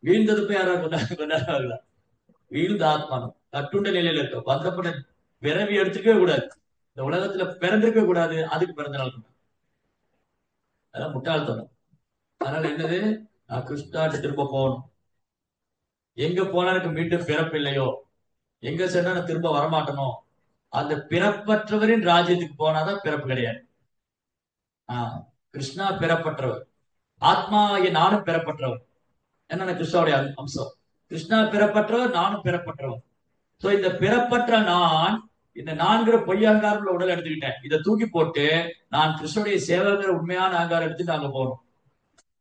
வீழ்ந்தது போய் யாராவது கொண்டாடுவாங்களா? வீழ்ந்த ஆத்மா கட்டுண்ட நிலையில இருக்க பந்தப்பட்ட பிறவி எடுத்துக்கவே கூடாது, இந்த உலகத்துல பிறந்திருக்கவே கூடாது, அதுக்கு பிறந்த நாள் கொண்டாடு. அதெல்லாம் முட்டாள்தனம். அதனால என்னது, நான் கிருஷ்ணாட்டு திரும்ப போகணும். எங்க போனா எனக்கு மீண்டும் பிறப்பு இல்லையோ, எங்க சென்னா நான் திரும்ப வரமாட்டனோ, அந்த பிறப்பற்றவரின் ராஜ்யத்துக்கு போனாதான் பிறப்பு கிடையாது. கிருஷ்ணா பிறப்பற்றவர், ஆத்மாவாகிய நானும் பிறப்பற்றவர். என்ன கிருஷ்ணாவுடைய அம்சம், கிருஷ்ணா பிறப்பற்றவர், நானும் பிறப்பற்றவர். சோ இந்த பிறப்பற்ற நான், இந்த நான்கிற பொய்யங்காரம் உடல் எடுத்துக்கிட்டேன், இதை தூக்கி போட்டு நான் கிருஷ்ணனுடைய சேவகர் உண்மையான அகங்காரம் எடுத்துட்டு அங்க போகணும்.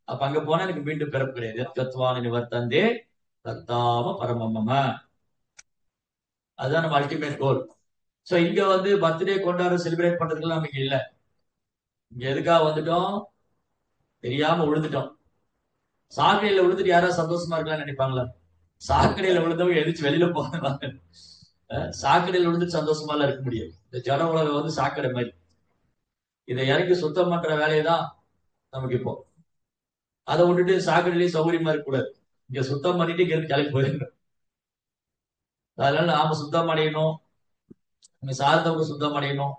அப்ப அங்க போனா எனக்கு மீண்டும் பிறப்பு கிடையாது. தத்துவான நிவர்த்தந்தே தத்தாம பரமம, அதுதான் நம்ம அல்டிமேட் கோல். சோ இங்க வந்து பர்த்டே கொண்டாட செலிப்ரேட் பண்றதுக்குலாம் நமக்கு இல்ல. இங்க எதுக்காக வந்துட்டோம், தெரியாம விழுந்துட்டோம். சாக்கடையில விழுந்துட்டு யாராவது சந்தோஷமா இருக்கலாம்னு நினைப்பாங்களா? சாக்கடையில விழுந்தவங்க எதிர்த்து வெளியில போவாங்க. சாக்கடையில விழுந்துட்டு சந்தோஷமா எல்லாம் இருக்க முடியாது. இந்த ஜட உலகம் வந்து சாக்கடை மாதிரி, இதை இறக்கி சுத்தம் பண்ற வேலையை தான் நமக்கு இப்போ. அதை விட்டுட்டு சாக்கடையிலேயே சௌகரியமா இருக்கக்கூடாது, இங்க சுத்தம் பண்ணிட்டு இங்க கிளம்பி போயிருக்கோம். அதனால நாம சுத்தம் அடையணும், நம்ம சார்ந்தவங்க சுத்தம் அடையணும்.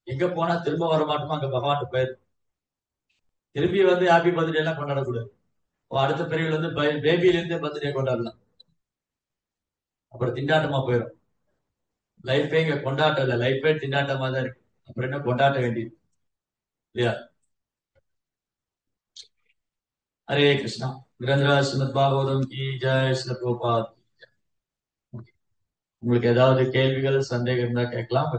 எங்க போனா திரும்ப வர மாட்டோமோ அங்க பகவான் போயிரு. திரும்பி வந்து ஹாப்பி பர்த்டே எல்லாம் கொண்டாடக்கூடாது. அடுத்த பிரிவில் வந்து பேபியில இருந்தே பர்த்டே கொண்டாடலாம், அப்புறம் திண்டாட்டமா போயிடும். லைஃபே இங்க கொண்டாட்டம் இல்ல, லைஃபே திண்டாட்டமா தான் இருக்கு. அப்புறம் என்ன கொண்டாட்ட வேண்டியது இல்லையா? ஹரே கிருஷ்ணா. கிரந்தரா ஸ்ரீமத் பாகவதம் கி ஜெய், ஸ்ரீ பிரபுபாத். உங்களுக்கு ஏதாவது கேள்விகள் சந்தேகம் இருந்தா கேட்கலாம்.